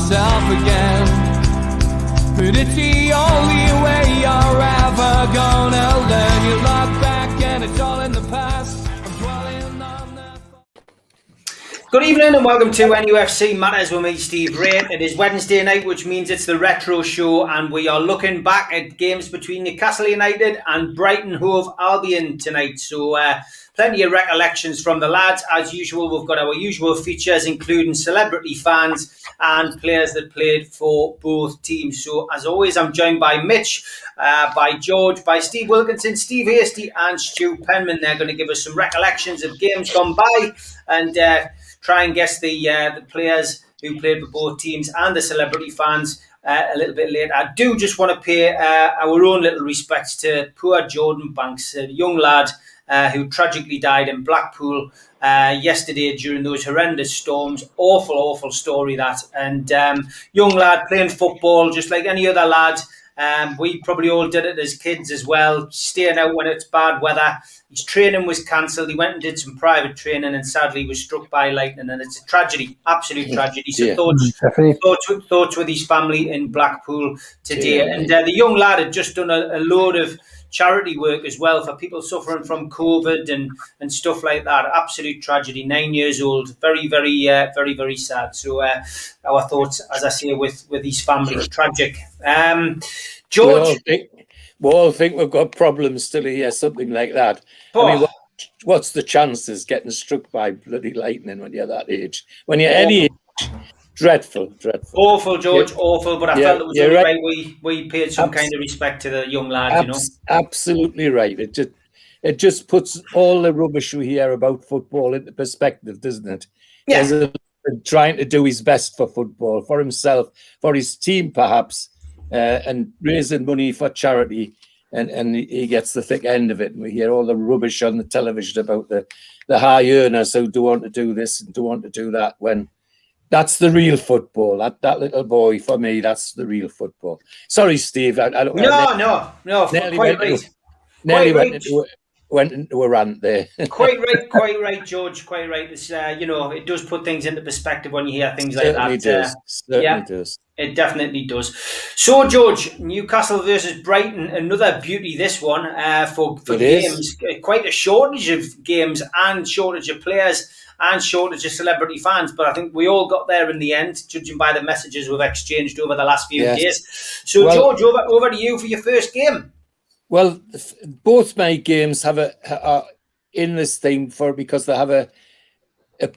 myself again. But it's the only way you're ever gonna learn. You look back and it's all in the past. I'm dwelling on that. Good evening and welcome to NUFC Matters with me, Steve Ray. It is Wednesday night, which means it's the retro show, and we are looking back at games between Newcastle United and Brighton Hove Albion tonight. So plenty of recollections from the lads. As usual, we've got our usual features, including celebrity fans and players that played for both teams. So as always, I'm joined by Mitch, by George, by Steve Wilkinson, Steve Hasty and Stu Penman. They're going to give us some recollections of games gone by and try and guess the players who played for both teams and the celebrity fans a little bit later. I do just want to pay our own little respects to poor Jordan Banks, a young lad who tragically died in Blackpool yesterday during those horrendous storms. Awful story, that. And young lad playing football just like any other lad. We probably all did it as kids as well, staying out when it's bad weather. His training was cancelled. He went and did some private training and sadly was struck by lightning. And it's a tragedy, absolute tragedy. So thoughts with his family in Blackpool today. Yeah. And the young lad had just done a load of charity work as well for people suffering from COVID and stuff like that. Absolute tragedy. 9 years old. Very sad. So our thoughts, as I say, with his family. Tragic. George, we all think we've got problems still here, something like that. I mean, what's the chances getting struck by bloody lightning when you're that age? When you're any age, dreadful. Awful, George, awful. But I felt it was only right we paid some kind of respect to the young lad, you know. Absolutely right. It just puts all the rubbish we hear about football into perspective, doesn't it? Yeah. Trying to do his best for football, for himself, for his team, perhaps. And raising money for charity, and he gets the thick end of it. And we hear all the rubbish on the television about the high earners who don't want to do this and don't want to do that, when that's the real football. That little boy, for me, that's the real football. Sorry, Steve. No. Went into a rant there. Quite right, George. Quite right. It's, it does put things into perspective when you hear things like that. Certainly does. It definitely does. So, George, Newcastle versus Brighton, another beauty, this one, for games. Quite a shortage of games and shortage of players and shortage of celebrity fans. But I think we all got there in the end, judging by the messages we've exchanged over the last few days. So, George, over to you for your first game. Well, both my games are in this theme because they have a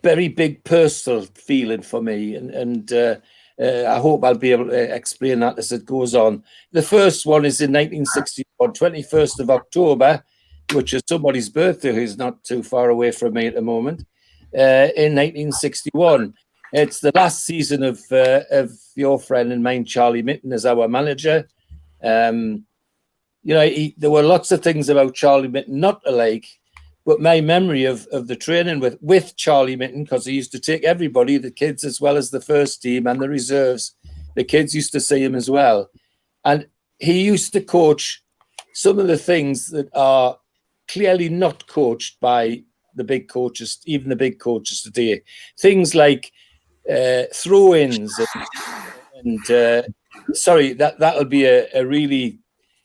very big personal feeling for me, and I hope I'll be able to explain that as it goes on. The first one is in 1961, 21st of October, which is somebody's birthday who's not too far away from me at the moment. In 1961, it's the last season of your friend and mine, Charlie Mitten, as our manager. There were lots of things about Charlie Mitten not to like, but my memory of the training with Charlie Mitten, because he used to take everybody, the kids as well as the first team and the reserves, the kids used to see him as well. And he used to coach some of the things that are clearly not coached by the big coaches, even the big coaches today. Things like throw-ins that'll be a really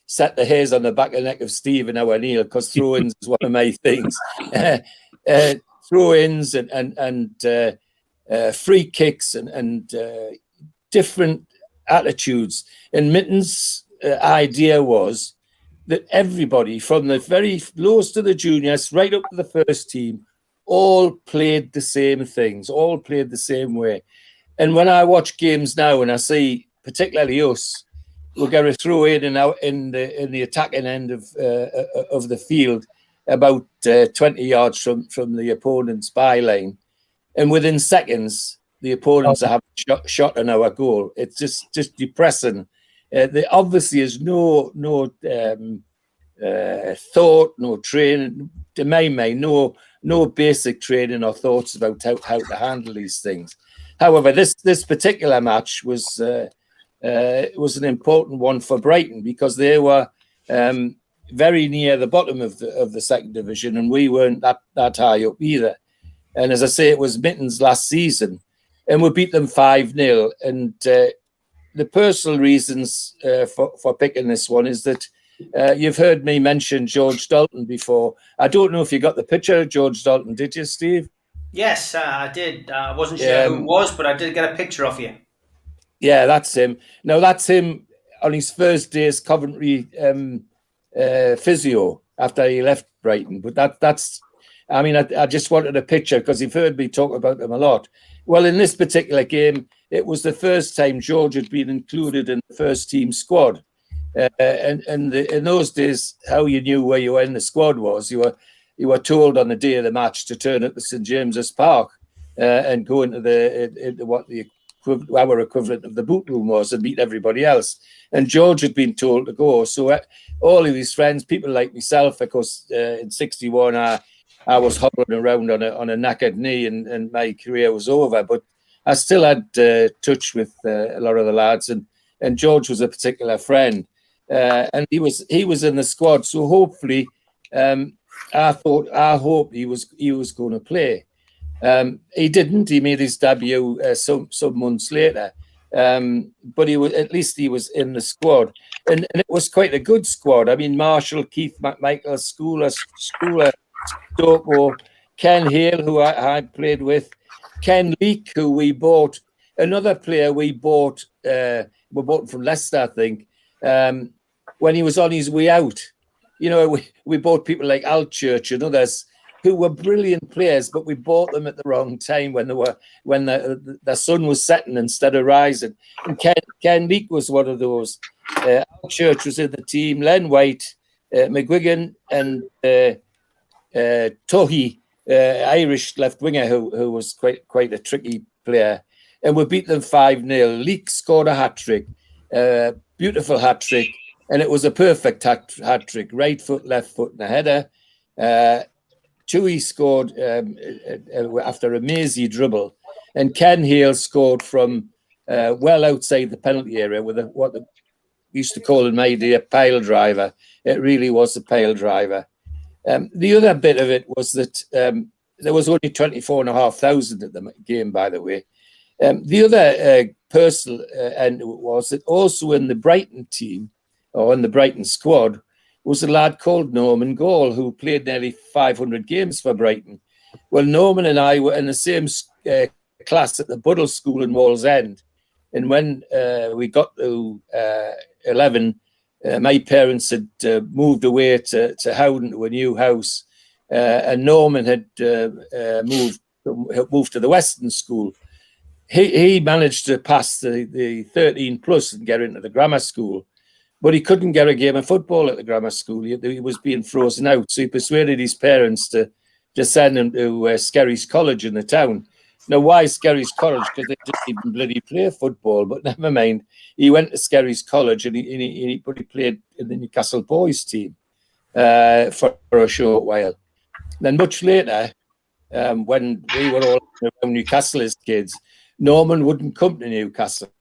set the hairs on the back of the neck of Steve and O'Neill, because throw-ins is one of my things. Throw-ins and free kicks and different attitudes. And Mitten's idea was that everybody, from the very lowest to the juniors right up to the first team, all played the same things, all played the same way. And when I watch games now and I see particularly us, we'll get a throw in the attacking end of the field, about 20 yards from the opponent's byline, and within seconds the opponents are having shot on our goal. It's just depressing. There obviously is no thought, no training, to my mind, no basic training or thoughts about how to handle these things. However, this particular match was an important one for Brighton, because they were very near the bottom of the second division, and we weren't that high up either. And as I say, it was Mitten's last season, and we beat them 5-0. And the personal reasons for picking this one is that you've heard me mention George Dalton before. I don't know if you got the picture of George Dalton, did you, Steve? Yes, I did. I wasn't sure who it was, but I did get a picture of you. Yeah, that's him. Now, that's him on his first day as Coventry physio after he left Brighton. But that's, I mean, I just wanted a picture because you've heard me talk about them a lot. Well, in this particular game, it was the first time George had been included in the first team squad. And in those days, how you knew where you were in the squad was you were told on the day of the match to turn at the St James's Park and go into our equivalent of the boot room was and meet everybody else. And George had been told to go. So all of his friends, people like myself, of course, in '61, I was hobbling around on a knackered knee, and my career was over. But I still had touch with a lot of the lads, and George was a particular friend, and he was in the squad. So hopefully, I hope he was going to play. He didn't. He made his debut some months later, but at least he was in the squad, and it was quite a good squad. I mean, Marshall, Keith McMichael, Schooler, Stoko, Ken Hale, who I played with, Ken Leake, who we bought, another player we bought from Leicester, I think, when he was on his way out. You know, we bought people like Altchurch and others who were brilliant players, but we bought them at the wrong time when the sun was setting instead of rising. And Ken Leake was one of those. Altchurch was in the team. Len White, McGuigan, and Tohi, Irish left winger, who was quite a tricky player, and we beat them 5-0. Leake scored a hat trick, beautiful hat trick, and it was a perfect hat trick. Right foot, left foot, and a header. Chewy scored after a mazy dribble, and Ken Hale scored from well outside the penalty area with what we used to call in my day a pile driver. It really was a pile driver. The other bit of it was that there was only 24,500 at the game, by the way. The other personal end was that also in the Brighton team, or in the Brighton squad, was a lad called Norman Gall, who played nearly 500 games for Brighton. Well, Norman and I were in the same class at the Buddle School in Wallsend. And when we got to 11, my parents had moved away to Howden to a new house, and Norman had moved to the Western School. He managed to pass the 13 plus and get into the grammar school, but he couldn't get a game of football at the grammar school. He was being frozen out, so he persuaded his parents to send him to Skerries College in the town. Now, why Skerries College? Because they didn't even bloody play football, but never mind. He went to Skerries College and he played in the Newcastle boys team for a short while. Then much later, when we were all around Newcastle as kids, Norman wouldn't come to Newcastle.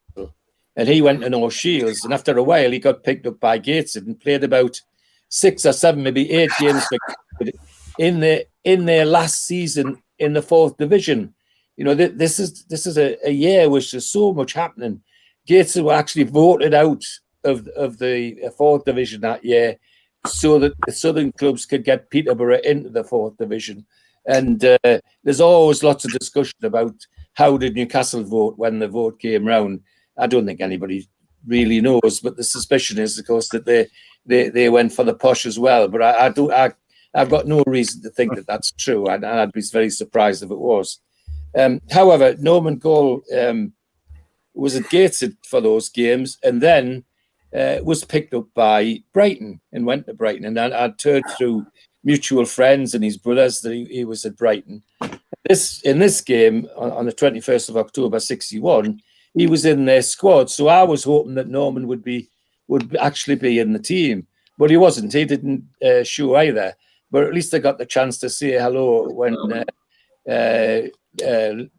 And he went to North Shields, and after a while, he got picked up by Gateshead and played about 6 or 7, maybe 8 games in their last season in the 4th division. You know, this is a year which there's so much happening. Gateshead were actually voted out of the 4th division that year, so that the southern clubs could get Peterborough into the 4th division. And there's always lots of discussion about how did Newcastle vote when the vote came round. I don't think anybody really knows, but the suspicion is, of course, that they went for the posh as well. But I've got no reason to think that that's true, and I'd be very surprised if it was. However, Norman Gall was at Gateshead for those games, and then was picked up by Brighton and went to Brighton. And I'd heard through mutual friends and his brothers that he was at Brighton. In this game on the 21st of October '61. He was in their squad, so I was hoping that Norman would actually be in the team, but he wasn't. He didn't show either. But at least I got the chance to say hello when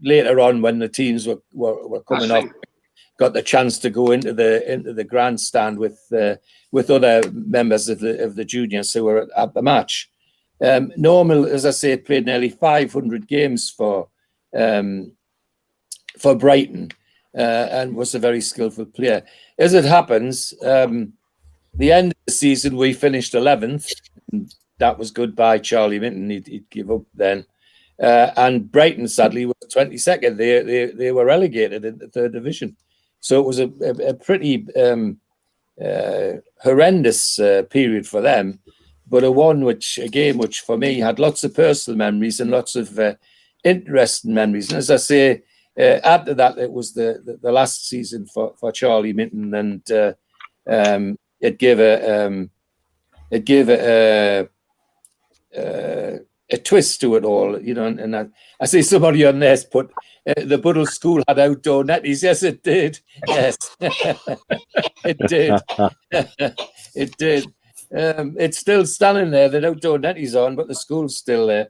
later on, when the teams were coming off. Got the chance to go into the grandstand with other members of the juniors who were at the match. Norman, as I say, played nearly 500 games for for Brighton, and was a very skillful player. As it happens, the end of the season we finished 11th. That was goodbye, Charlie Minton. He'd give up then. And Brighton, sadly, was 22nd. They were relegated in the third division. So it was a pretty horrendous period for them, but a game which for me had lots of personal memories and lots of interesting memories. And as I say, after that, it was the last season for Charlie Minton, and it gave a twist to it all, you know. And I see somebody on this put the Buddle School had outdoor netties. Yes, it did. Yes, it did. It did. It's still standing there. The outdoor netties on, but the school's still there.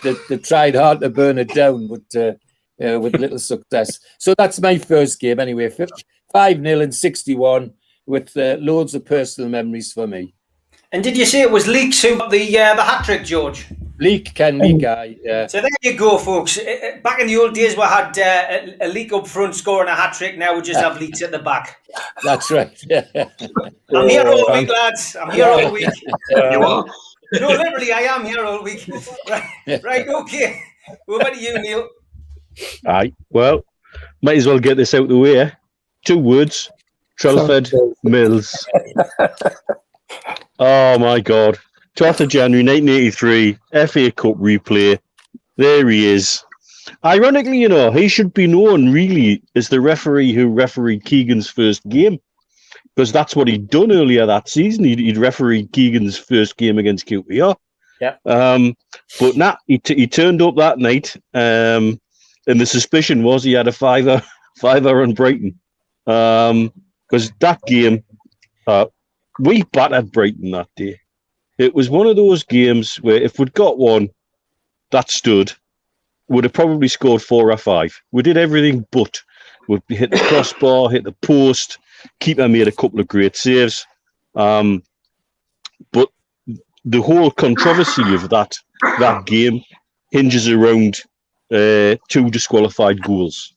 They tried hard to burn it down, but with little success. So that's my first game anyway. 5-0 in 61, with loads of personal memories for me. And did you say it was Leeks who got the hat trick, George? Ken Leek, So there you go, folks. Back in the old days, we had a Leek up front scoring a hat trick. Now we just have Leeks at the back. That's right. I'm here all week, lads. I'm here all week. You are? No, literally, I am here all week. Right, okay. Over to you, Neil. Aye, well, might as well get this out of the way. 2 words: Trelford Mills. Oh my God! 12th of January 1983, FA Cup replay. There he is. Ironically, you know, he should be known really as the referee who refereed Keegan's first game, because that's what he'd done earlier that season. He'd refereed Keegan's first game against QPR. Yeah. But he turned up that night, and the suspicion was he had a fiver on Brighton, because that game, we battered Brighton that day. It was one of those games where if we'd got one that stood, we'd have probably scored 4 or 5. We did everything but. We hit the crossbar, hit the post. Keeper made a couple of great saves. But the whole controversy of that game hinges around 2 disqualified goals.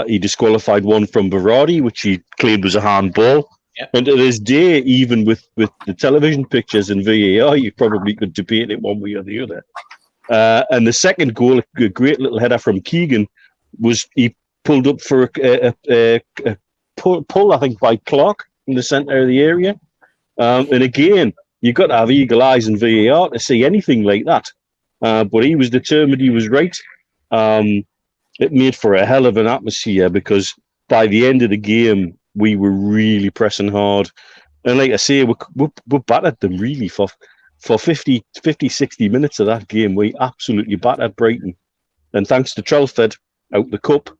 He disqualified one from Berardi, which he claimed was a handball. Yep. And to this day, even with the television pictures and VAR, you probably could debate it one way or the other. And the second goal, a great little header from Keegan, was he pulled up for a pull, I think, by Clark in the centre of the area. And again, you've got to have eagle eyes and VAR to see anything like that. But he was determined he was right. It made for a hell of an atmosphere, because by the end of the game, we were really pressing hard. And like I say, we battered them really for 50, 60 minutes of that game. We absolutely battered Brighton. And thanks to Trelford, out the cup.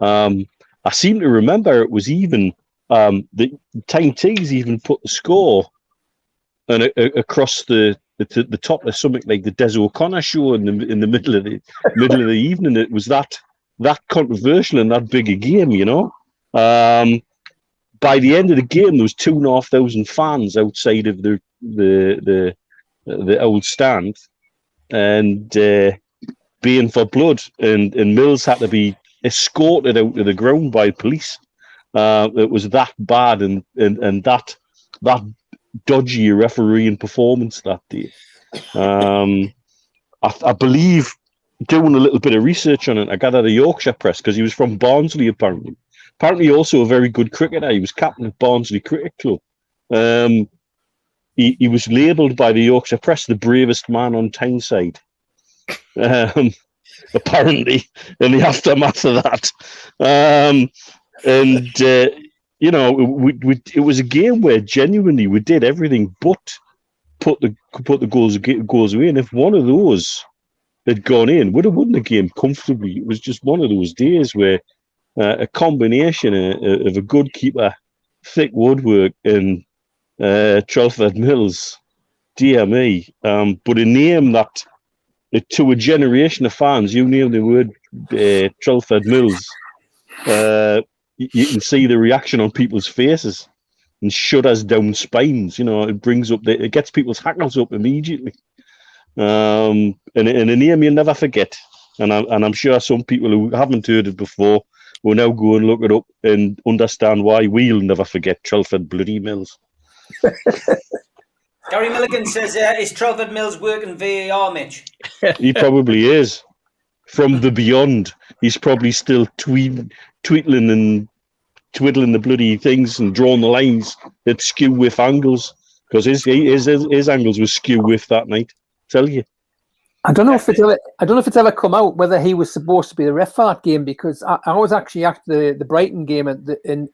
I seem to remember it was even, the Time Tees even put the score and across the top of something like the Des O'Connor show in the middle of the evening. It was that controversial and that big a game, you know. By the end of the game, there was 2,500 fans outside of the old stand, and baying for blood. And Mills had to be escorted out of the ground by police. It was that bad, and that dodgy refereeing performance that day. I believe, doing a little bit of research on it, I gathered the Yorkshire Press, because he was from Barnsley apparently. Apparently also a very good cricketer. He was captain of Barnsley Cricket Club. He was labelled by the Yorkshire Press the bravest man on Tyneside. Apparently, in the aftermath of that. You know, it was a game where genuinely we did everything but put the goals away. And if one of those had gone in, we'd have won the game comfortably. It was just one of those days where a combination of a good keeper, thick woodwork, and Trelford Mills, dear me. But a name that, to a generation of fans, you nailed the word Trelford Mills. You can see the reaction on people's faces and shudders down spines. You know, it gets people's hackles up immediately. And a name you'll never forget. And I'm sure some people who haven't heard it before will now go and look it up and understand why we'll never forget Trelford bloody Mills. Gary Milligan says, is Trelford Mills working VAR, Mitch? He probably is. From the beyond, he's probably still twiddling the bloody things and drawing the lines at skew with angles, because his angles were skew with that night. Tell you. I don't know if it's ever come out whether he was supposed to be the ref for that game, because I was actually at the Brighton game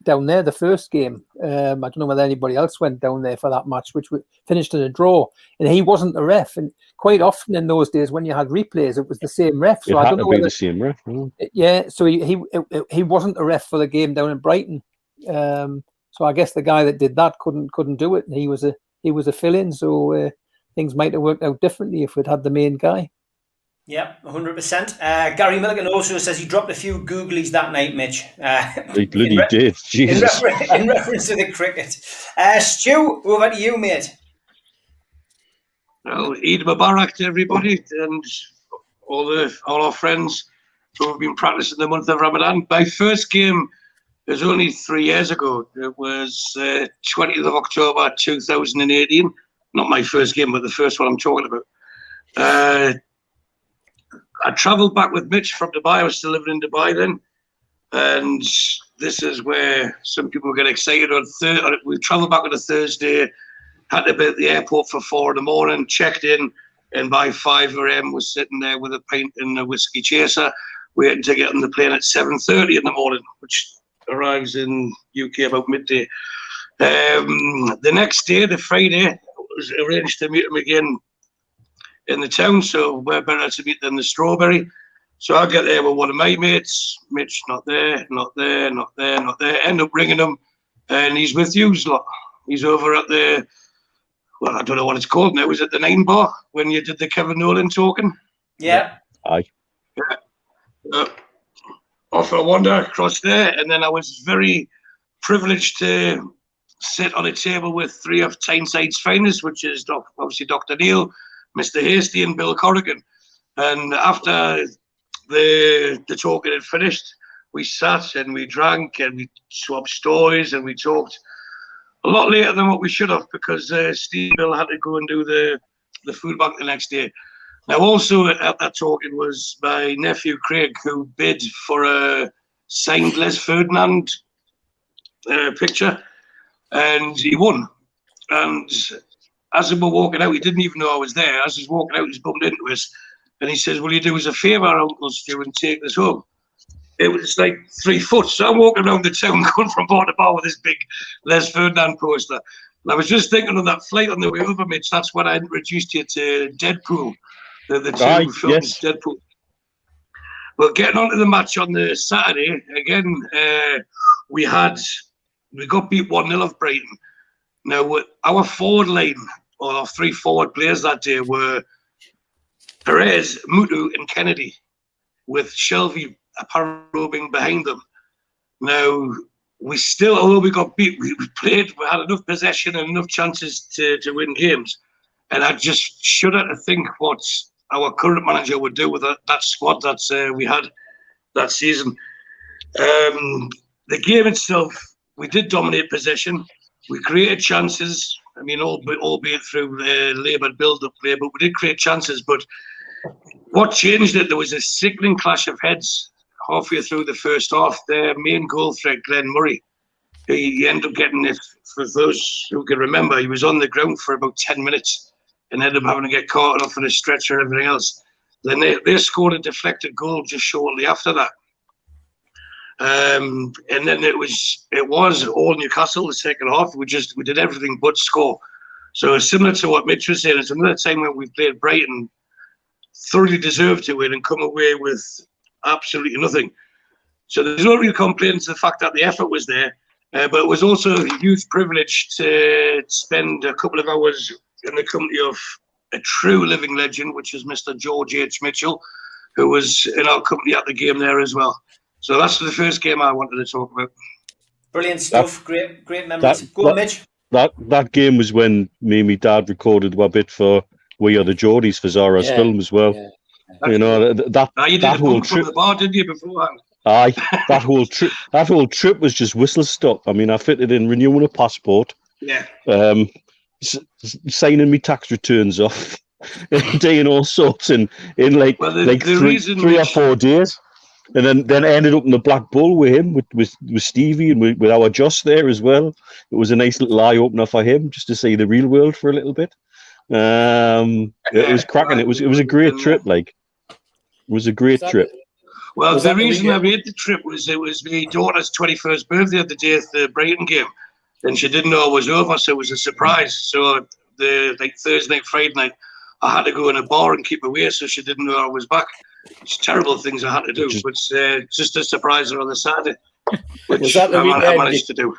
down there, the first game. I don't know whether anybody else went down there for that match, which finished in a draw, and he wasn't the ref. And quite often in those days, when you had replays, it was the same ref. So I don't know whether the same ref. Yeah, so he wasn't the ref for the game down in Brighton. So I guess the guy that did that couldn't do it, and he was a fill-in. So. Things might have worked out differently if we'd had the main guy. Yeah, 100%. Gary Milligan also says he dropped a few googlies that night, Mitch. He bloody did. Jesus. In reference to the cricket. Stu, over to you, mate. Well, Eid Mubarak to everybody and all our friends who have been practicing the month of Ramadan. My first game was only 3 years ago. It was 20th of October 2018. Not my first game, but the first one I'm talking about. I travelled back with Mitch from Dubai. I was still living in Dubai then. And this is where some people get excited. We travelled back on a Thursday, had to be at the airport for 4 a.m, checked in, and by 5 a.m. was sitting there with a pint and a whiskey chaser, waiting to get on the plane at 7:30 in the morning, which arrives in UK about midday. The next day, the Friday, was arranged to meet him again in the town, so we're better to meet than the Strawberry. So I get there with one of my mates. Mitch, not there. End up ringing him, and he's with yous lot. He's over at the, well, I don't know what it's called now. Was it the 9 Bar when you did the Kevin Nolan talking? Yeah. Aye. Yeah. Off I wander across there, and then I was very privileged to sit on a table with 3 of Tyneside's finest, which is obviously Dr. Neil, Mr. Hasty, and Bill Corrigan. And after the talking had finished, we sat and we drank and we swapped stories and we talked a lot later than what we should have, because Steve Bill had to go and do the food bank the next day. Now, also at that talking was my nephew Craig, who bid for a signed Les Ferdinand picture. And he won. And as we were walking out, he didn't even know I was there. As he's walking out, he's bumped into us. And he says, will you do us a favour, Uncle Stu, and take this home? It was like 3 foot. So I'm walking around the town going from bar to bar with this big Les Ferdinand poster. And I was just thinking on that flight on the way over, Mitch, that's when I introduced you to Deadpool, the two films, yes. Deadpool. Well, getting on to the match on the Saturday, again, we got beat 1-0 off Brighton. Now, our forward line, or our 3 forward players that day, were Perez, Mutu, and Kennedy, with Shelby apparently behind them. Now, we still, although we got beat, we had enough possession and enough chances to win games. And I just shudder to think what our current manager would do with that squad that we had that season. The game itself, we did dominate possession. We created chances. I mean, albeit through laboured build-up play, but we did create chances. But what changed it, there was a sickening clash of heads halfway through the first half. Their main goal threat, Glenn Murray, he ended up getting it. For those who can remember, he was on the ground for about 10 minutes and ended up having to get caught off on a stretcher and everything else. Then they scored a deflected goal just shortly after that. And then it was all Newcastle the second half. We did everything but score. So similar to what Mitch was saying, it's another time when we played Brighton, thoroughly deserved to win and come away with absolutely nothing. So there's no real complaint to the fact that the effort was there, but it was also a huge privilege to spend a couple of hours in the company of a true living legend, which is Mr. George H. Mitchell, who was in our company at the game there as well. So that's the first game I wanted to talk about. Brilliant stuff. Great memories. Go on, Mitch. That game was when me and my dad recorded a bit for We Are the Geordies for Zara's film as well. Yeah. You know, that you did that a whole bump from trip. the bar, didn't you, beforehand? Aye, that whole trip was just whistle stop. I mean, I fitted in renewing a passport, Yeah. signing me tax returns off, doing all sorts in like Well, the reason 3 or which- 4 days, and then ended up in the Black Bull with him, with Stevie, and with our Joss there as well. It was a nice little eye opener for him, just to see the real world for a little bit. It was cracking. It was a great trip. Like, it was a great trip. Well, Was the that the reason I weekend? made the trip was it was my daughter's 21st birthday the day of the Brighton game, and she didn't know it was over, so it was a surprise. So the Thursday night, Friday night, I had to go in a bar and keep away, so she didn't know I was back. It's terrible things I had to do, but just to surprise her on the Saturday, which Was that the I weekend managed to do.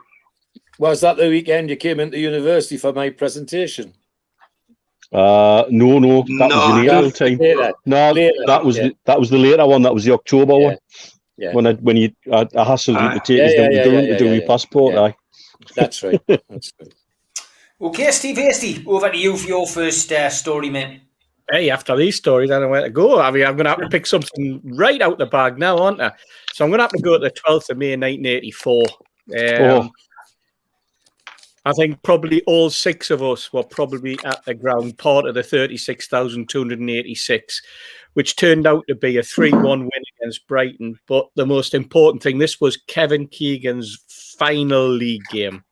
Was that the weekend you came into university for my presentation? No, that was in April time. Later. No, Later, that was yeah. that was the later one. That was the October one. Yeah. When I hassled you to take Yeah, us down yeah, to Durham yeah, to do yeah, my yeah. passport. Yeah. Aye. That's right. That's right. Okay, Steve Hasty, over to you for your first story, mate. Hey, after these stories, I don't know where to go. I mean, I'm going to have to pick something right out the bag now, aren't I? So I'm going to have to go to the 12th of May, 1984. I think probably all 6 of us were probably at the ground, part of the 36,286, which turned out to be a 3-1 win against Brighton. But the most important thing, this was Kevin Keegan's final league game.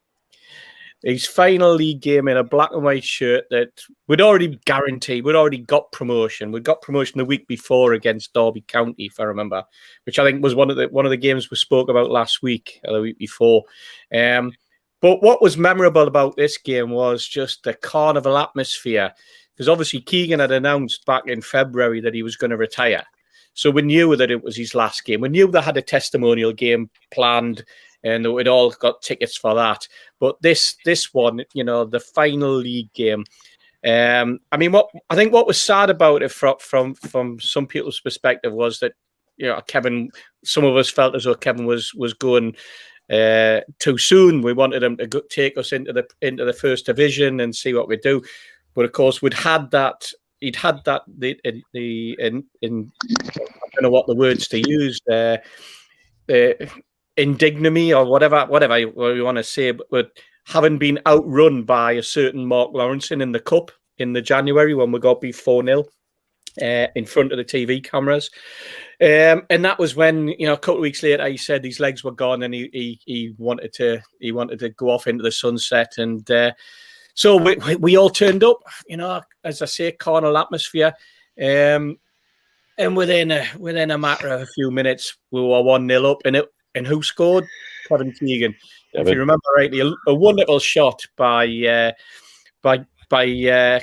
His final league game in a black and white shirt that we'd already guaranteed. We'd already got promotion. We got promotion the week before against Derby County, if I remember, which I think was one of the games we spoke about last week or the week before. But what was memorable about this game was just the carnival atmosphere, because obviously Keegan had announced back in February that he was going to retire. So we knew that it was his last game. We knew they had a testimonial game planned and we'd all got tickets for that. But this one, you know, the final league game, I mean, what was sad about it from some people's perspective was that, you know, Kevin, some of us felt as though Kevin was going too soon. We wanted him to take us into the first division and see what we do, but of course he'd had that in I don't know what the words to use indignomy or whatever you want to say, but having been outrun by a certain Mark Lawrenson in the cup in the January when we got beat 4-0 in front of the TV cameras. And that was when, you know, a couple of weeks later, he said his legs were gone and he wanted to go off into the sunset. And so we all turned up, you know, as I say, carnal atmosphere. And within a matter of a few minutes, we were 1-0 up. And who scored? Kevin Keegan. If you remember rightly, a wonderful shot by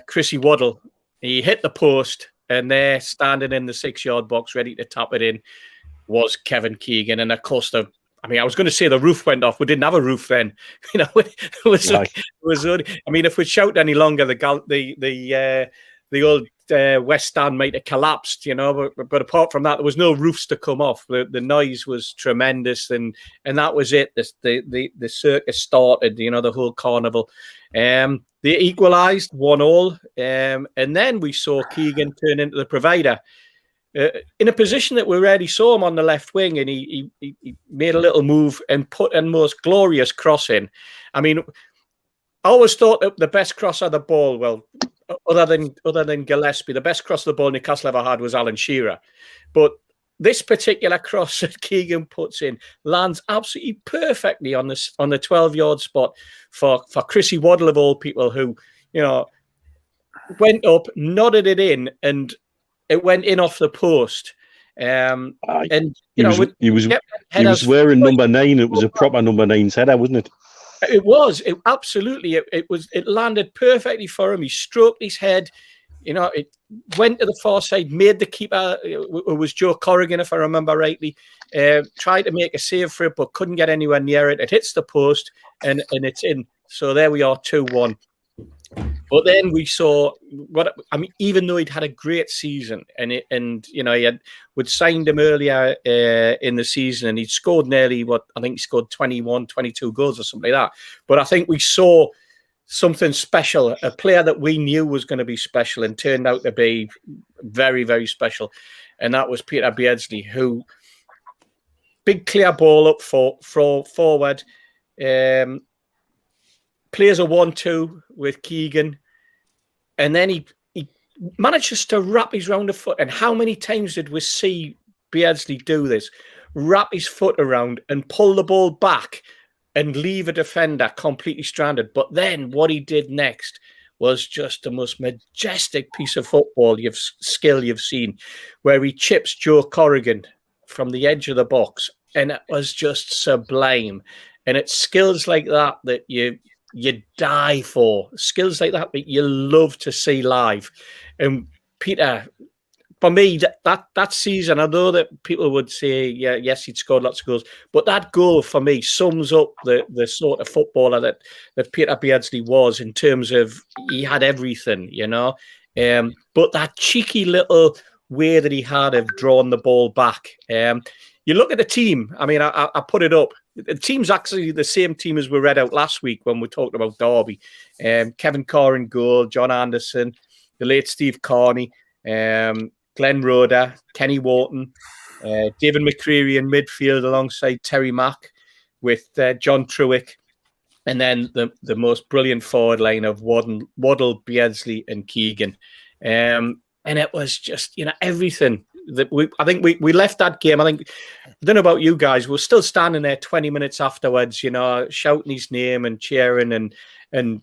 Chrissy Waddle. He hit the post. And there, standing in the 6-yard box, ready to tap it in, was Kevin Keegan. And of course, I was going to say the roof went off. We didn't have a roof then. You know, it was only, I mean, if we shout any longer, the old West Stand might have collapsed. You know, but apart from that, there was no roofs to come off. The noise was tremendous, and that was it. The circus started. You know, the whole carnival. They equalised 1-1, and then we saw Keegan turn into the provider in a position that we already saw him on the left wing, and he made a little move and put a most glorious cross in. I mean, I always thought that the best cross of the ball, well, other than Gillespie, the best cross of the ball Newcastle ever had was Alan Shearer, but this particular cross that Keegan puts in lands absolutely perfectly on the 12-yard spot for Chrissy Waddle of all people, who, you know, went up, nodded it in, and it went in off the post. And he was wearing number 9. It was a proper number 9's header, wasn't it? It was. Absolutely. It landed perfectly for him. He stroked his head. You know, it went to the far side, made the keeper, it was Joe Corrigan, if I remember rightly, tried to make a save for it, but couldn't get anywhere near it. It hits the post and it's in. So there we are, 2-1. But then we saw even though he'd had a great season and you know, we'd signed him earlier in the season and he'd scored nearly he scored 21, 22 goals or something like that. But I think we saw something special, a player that we knew was going to be special and turned out to be very, very special. And that was Peter Beardsley, who big clear ball up forward, plays a 1-2 with Keegan, and then he manages to wrap his round of foot. And how many times did we see Beardsley do this? Wrap his foot around and pull the ball back and leave a defender completely stranded. But then what he did next was just the most majestic piece of football skill you've seen, where he chips Joe Corrigan from the edge of the box, and it was just sublime. And it's skills like that that you die for, skills like that you love to see live. And Peter, for me, that season, I know that people would say, yes, he'd scored lots of goals, but that goal for me sums up the sort of footballer that Peter Beardsley was, in terms of he had everything, you know. But that cheeky little way that he had of drawing the ball back. You look at the team. I mean, I put it up. The team's actually the same team as we read out last week when we talked about Derby. Kevin Carr in goal, John Anderson, the late Steve Carney, Glenn Roeder, Kenny Wharton, David McCreary in midfield alongside Terry Mack, with John Truick, and then the most brilliant forward line of Waddle, Beardsley, and Keegan. And it was just, everything that I think we left that game. I don't know about you guys, we're still standing there 20 minutes afterwards, shouting his name and cheering and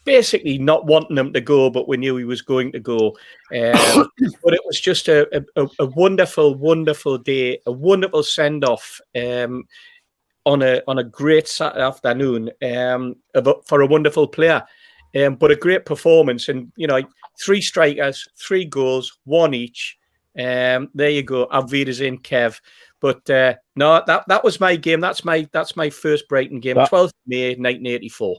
basically not wanting him to go, but we knew he was going to go. But it was just a wonderful, wonderful day, a wonderful send-off on a great Saturday afternoon for a wonderful player. But a great performance, and 3 strikers, 3 goals, 1 each. There you go. Auf Wiedersehen, Kev. But no, that was my game. That's my first Brighton game, 12th May 1984.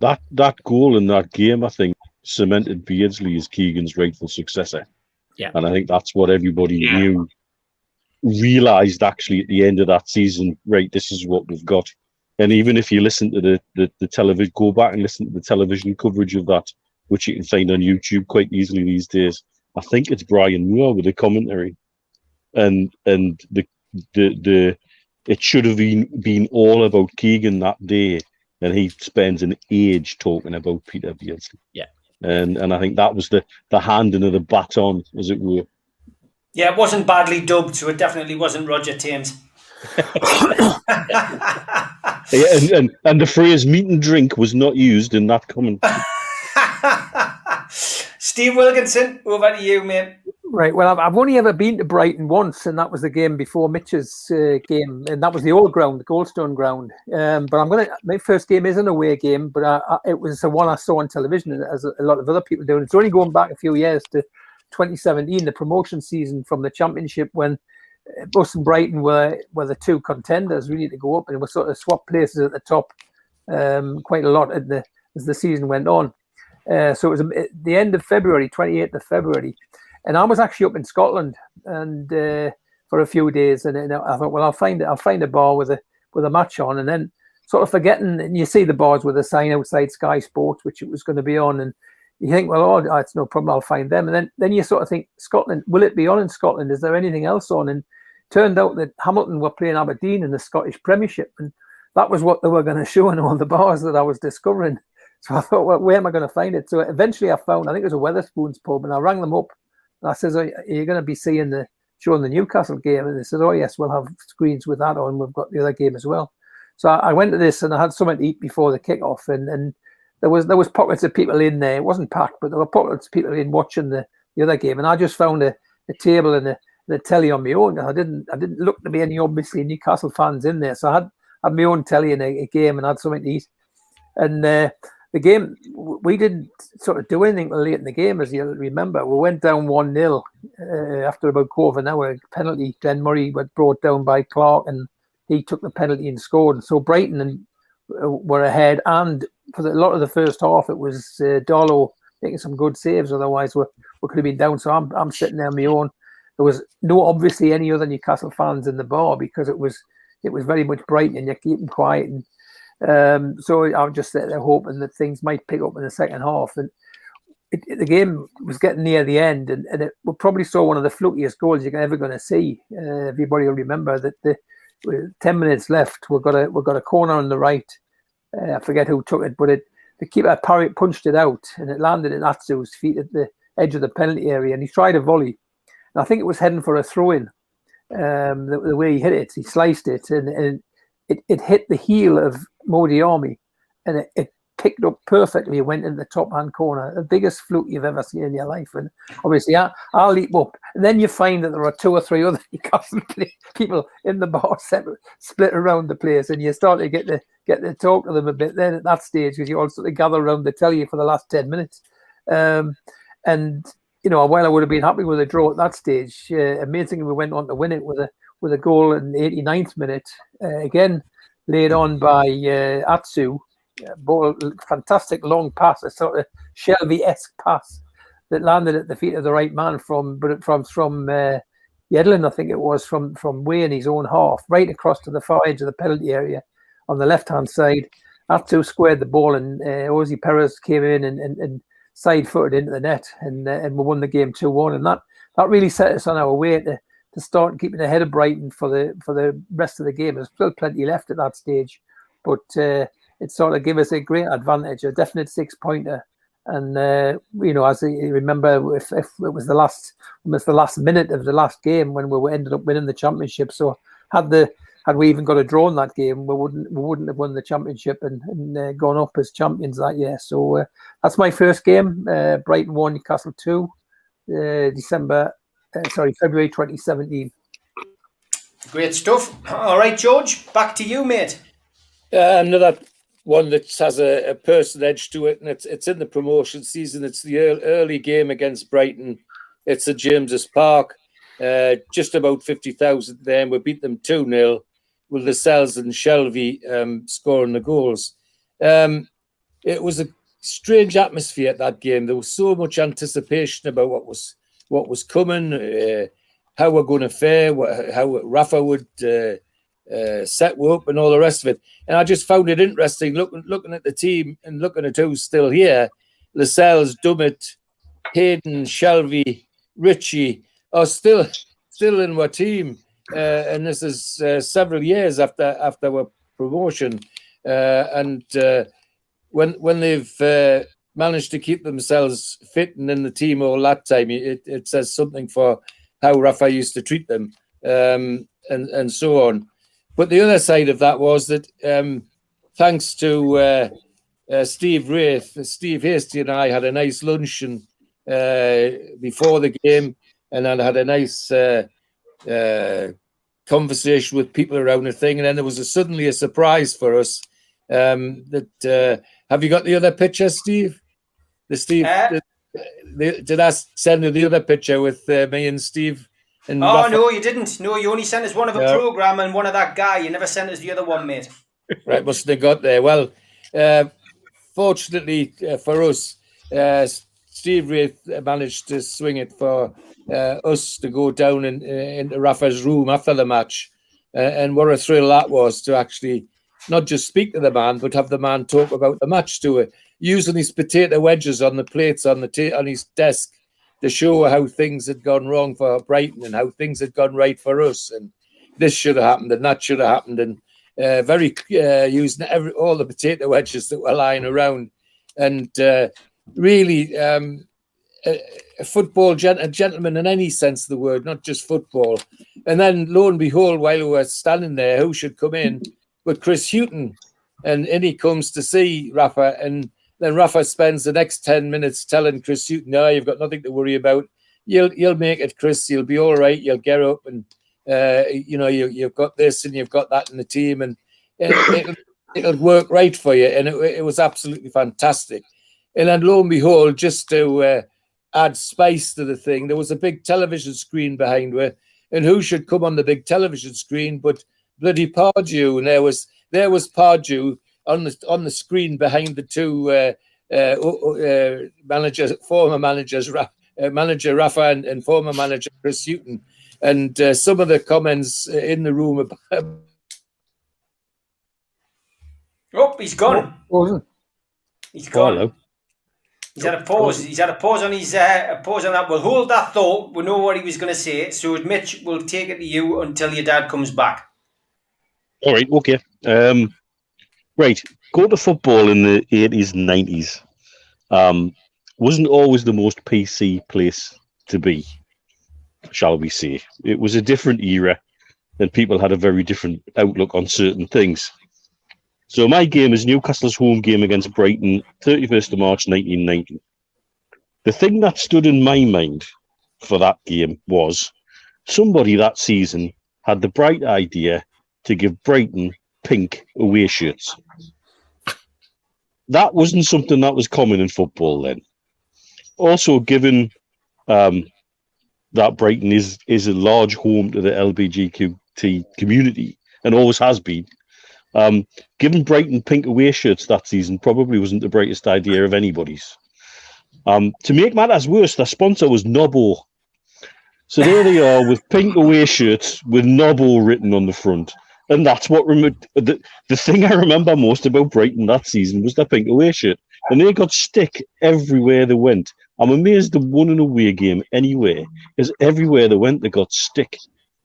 That goal in that game, I think, cemented Beardsley as Keegan's rightful successor. Yeah, and I think that's what everybody realised actually at the end of that season. Right, this is what we've got. And even if you listen to the television, go back and listen to the television coverage of that, which you can find on YouTube quite easily these days. I think it's Brian Moore with the commentary, and the it should have been all about Keegan that day, and he spends an age talking about Peter Beardsley. Yeah, and I think that was the handing of the baton, as it were. Yeah, it wasn't badly dubbed, so it definitely wasn't Roger Taint. Yeah, and the phrase "meat and drink" was not used in that comment. Steve Wilkinson, over to you, mate. Right. Well, I've only ever been to Brighton once, and that was the game before Mitch's game, and that was the old ground, the Goldstone ground. But my first game is an away game, but it was the one I saw on television, as a lot of other people do. And it's only going back a few years to 2017, the promotion season from the Championship, when us and Brighton were the 2 contenders really to go up, and we sort of swapped places at the top quite a lot as the season went on. So it was the end of February, 28th of February. And I was actually up in Scotland and for a few days, and I thought, well, I'll find a bar with a match on, and then sort of forgetting. And you see the bars with a sign outside Sky Sports, which it was going to be on, and you think, well, it's no problem, I'll find them. And then you sort of think, Scotland, will it be on in Scotland? Is there anything else on? And turned out that Hamilton were playing Aberdeen in the Scottish Premiership, and that was what they were going to show in all the bars that I was discovering. So I thought, well, where am I going to find it? So eventually I found, I think it was a Wetherspoons pub, and I rang them up. And I says, are you going to be showing the Newcastle game? And they said, oh, yes, we'll have screens with that on. We've got the other game as well. So I went to this, and I had something to eat before the kickoff. And there was pockets of people in there. It wasn't packed, but there were pockets of people in watching the other game. And I just found a table and the telly on my own. I didn't look to be any obviously Newcastle fans in there. So I had my own telly in a game and had something to eat. And the game, we didn't sort of do anything late in the game, as you'll remember. We went down 1-0 after about a quarter of an hour. Penalty, Glenn Murray was brought down by Clark, and he took the penalty and scored. And so Brighton were ahead, and for a lot of the first half, it was Darlow making some good saves. Otherwise, we could have been down. So I'm sitting there on my own. There was no obviously any other Newcastle fans in the bar, because it was very much Brighton, and you're keeping quiet. And So I'm just sitting there hoping that things might pick up in the second half. And the game was getting near the end, and we probably saw one of the flukiest goals you're ever going to see. Everybody will remember that with 10 minutes left, we've got a corner on the right. I forget who took it, but the keeper punched it out, and it landed in Atsu's feet at the edge of the penalty area, and he tried a volley. And I think it was heading for a throw-in. The way he hit it, he sliced it, and it hit the heel of Modi Army, and it picked up perfectly. It went in the top-hand corner. The biggest fluke you've ever seen in your life. And obviously, I'll leap up. And then you find that there are 2 or 3 other Newcastle people in the bar split around the place, and you start to get to talk to them a bit then at that stage, because you all sort of gather around to tell you for the last 10 minutes. And while I would have been happy with a draw at that stage, amazingly we went on to win it with a goal in the 89th minute, again laid on by Atsu. Ball, fantastic long pass, a sort of Shelby-esque pass that landed at the feet of the right man from Yedlin, I think it was, from way in his own half, right across to the far edge of the penalty area on the left-hand side. Atsu squared the ball, and Ozzy Perez came in and side-footed into the net, and we won the game 2-1. And that really set us on our way to start keeping ahead of Brighton for the rest of the game. There's still plenty left at that stage, but it sort of gave us a great advantage, a definite 6-pointer. And as you remember, if it was almost the last minute of the last game when we ended up winning the championship. So had we even got a draw in that game, we wouldn't have won the championship and gone up as champions that year. So that's my first game. Brighton 1, Newcastle 2, February 2017. Great stuff. All right, George, back to you, mate. Another one that has a person edge to it, and it's in the promotion season. It's the early game against Brighton. It's at James's Park, just about 50,000 there, and we beat them 2-0 with Lascelles and Shelby scoring the goals. It was a strange atmosphere at that game. There was so much anticipation about what was coming, how we're going to fare, how Rafa would set up and all the rest of it. And I just found it interesting looking at the team and looking at who's still here. Lascelles, Dummett, Hayden, Shelby, Ritchie are still in our team. And this is several years after our promotion. And when they've managed to keep themselves fit and in the team all that time, it says something for how Rafa used to treat them, and so on. But the other side of that was that thanks to Steve Wraith, Steve Hasty and I had a nice luncheon before the game, and then had a nice conversation with people around the thing. And then there was suddenly a surprise for us. Have you got the other picture, Steve? Did I send you the other picture with me and Steve? And Rafa? No, you didn't. No, you only sent us one of a program and one of that guy. You never sent us the other one, mate. Right, must have got there. Well, fortunately for us, Steve Wraith managed to swing it for us to go down into Rafa's room after the match. And what a thrill that was to actually not just speak to the man, but have the man talk about the match to it, using his potato wedges on the plates on his desk to show how things had gone wrong for Brighton and how things had gone right for us. And this should have happened and that should have happened. And using all the potato wedges that were lying around. And really a football a gentleman in any sense of the word, not just football. And then lo and behold, while we were standing there, who should come in but Chris Hughton? And in he comes to see Rafa, and then Rafa spends the next 10 minutes telling Chris Hughton, "No, you've got nothing to worry about. You'll make it, Chris. You'll be all right. You'll get up, and you've got this and you've got that in the team, and it'll work right for you." And it was absolutely fantastic. And then lo and behold, just to add spice to the thing, there was a big television screen behind her, and who should come on the big television screen but bloody Pardew? And there was Pardew on the screen behind the two former managers, manager Rafa and former manager Chris Hughton. And some of the comments in the room about Oh, he's gone. Wasn't. He's Oh, gone. hello. He's had a pause. He's had a pause on his a pause on that. We'll hold that thought. We know what he was going to say. So Mitch, we'll take it to you until your dad comes back. All right, okay. Right, go to football in the 80s and 90s. Wasn't always the most PC place to be, shall we say. It was a different era, and people had a very different outlook on certain things. So my game is Newcastle's home game against Brighton, 31st of March 1990. The thing that stood in my mind for that game was somebody that season had the bright idea to give Brighton pink away shirts. That wasn't something that was common in football then. Also, given that Brighton is a large home to the LGBTQ community and always has been, giving Brighton pink away shirts that season probably wasn't the brightest idea of anybody's. To make matters worse, their sponsor was Nobbo. So there they are with pink away shirts with Nobbo written on the front. And that's what the thing I remember most about Brighton that season was their pink away shirt. And they got stick everywhere they went. I'm amazed the won an away game anywhere, because everywhere they went, they got stick.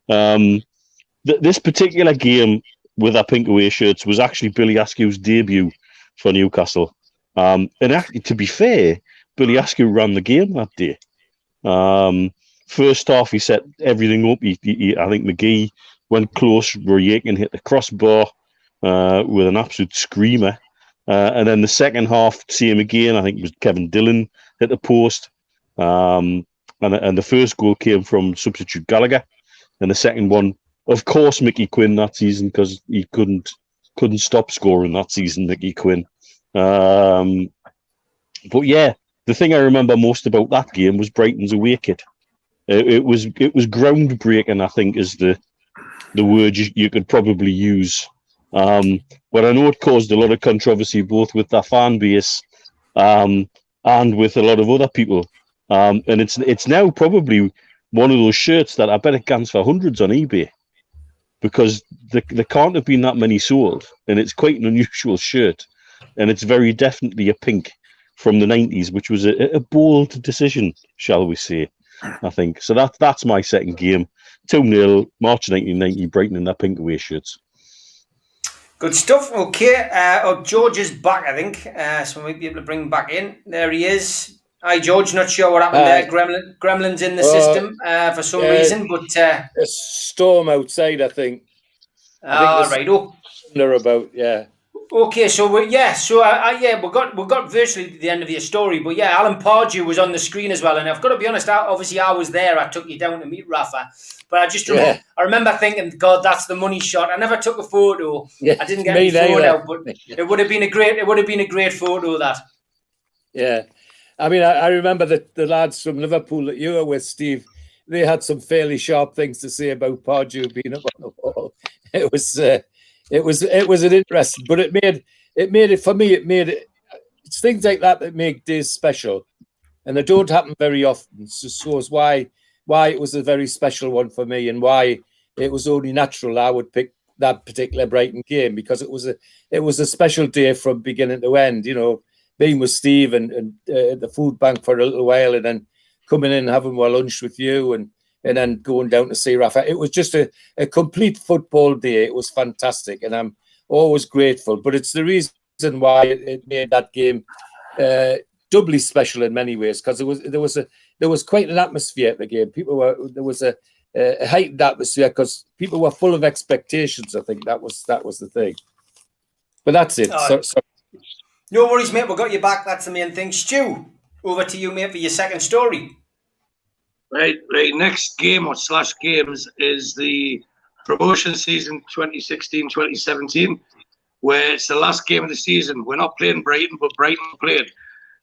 This particular game with our pink away shirts was actually Billy Askew's debut for Newcastle. And actually, to be fair, Billy Askew ran the game that day. First half, he set everything up. I think McGee went close. Roy Aiken hit the crossbar with an absolute screamer. And then the second half, same again. I think it was Kevin Dillon hit the post. And the first goal came from substitute Gallagher. And the second one, of course, Mickey Quinn that season, because he couldn't stop scoring that season, Mickey Quinn. But yeah, the thing I remember most about that game was Brighton's away kit. It was groundbreaking, I think, is the word you could probably use. But I know it caused a lot of controversy both with their fan base and with a lot of other people. And it's now probably one of those shirts that I bet it cans for hundreds on eBay, because there can't have been that many sold, and it's quite an unusual shirt, and it's very definitely a pink from the 90s, which was a bold decision, shall we say, I think. So that's my second game. 2-0, March 1990, Brighton in their pink away shirts. Good stuff. Okay. George is back, I think. So we might be able to bring him back in. There he is. Hi, George. Not sure what happened there. Gremlin's in the system for some reason, but a storm outside, I think. Right. Oh, about, yeah. Okay, so we got virtually to the end of your story, but yeah, Alan Pardew was on the screen as well, and I've got to be honest, I was there. I took you down to meet Rafa, but I just remember thinking, God, that's the money shot. I never took a photo. Yeah, I didn't get my phone out, but it would have been a great photo. That. Yeah, I mean, I remember the lads from Liverpool that you were with, Steve. They had some fairly sharp things to say about Pardew being up on the wall. It was an interesting, but it made it for me. It's things like that make days special, and they don't happen very often. It just shows why it was a very special one for me, and why it was only natural I would pick that particular Brighton game, because it was a special day from beginning to end. You know, being with Steve and the food bank for a little while, and then coming in and having my lunch with you, and then going down to see Rafa. It was just a complete football day. It was fantastic, and I'm always grateful. But it's the reason why it made that game doubly special in many ways, because there was quite an atmosphere at the game. There was a heightened atmosphere because people were full of expectations. I think that was the thing. But that's it. No worries, mate. We got you back. That's the main thing. Stu, over to you, mate, for your second story. Right. Next game or / games is the promotion season 2016-2017, where it's the last game of the season. We're not playing Brighton, but Brighton played.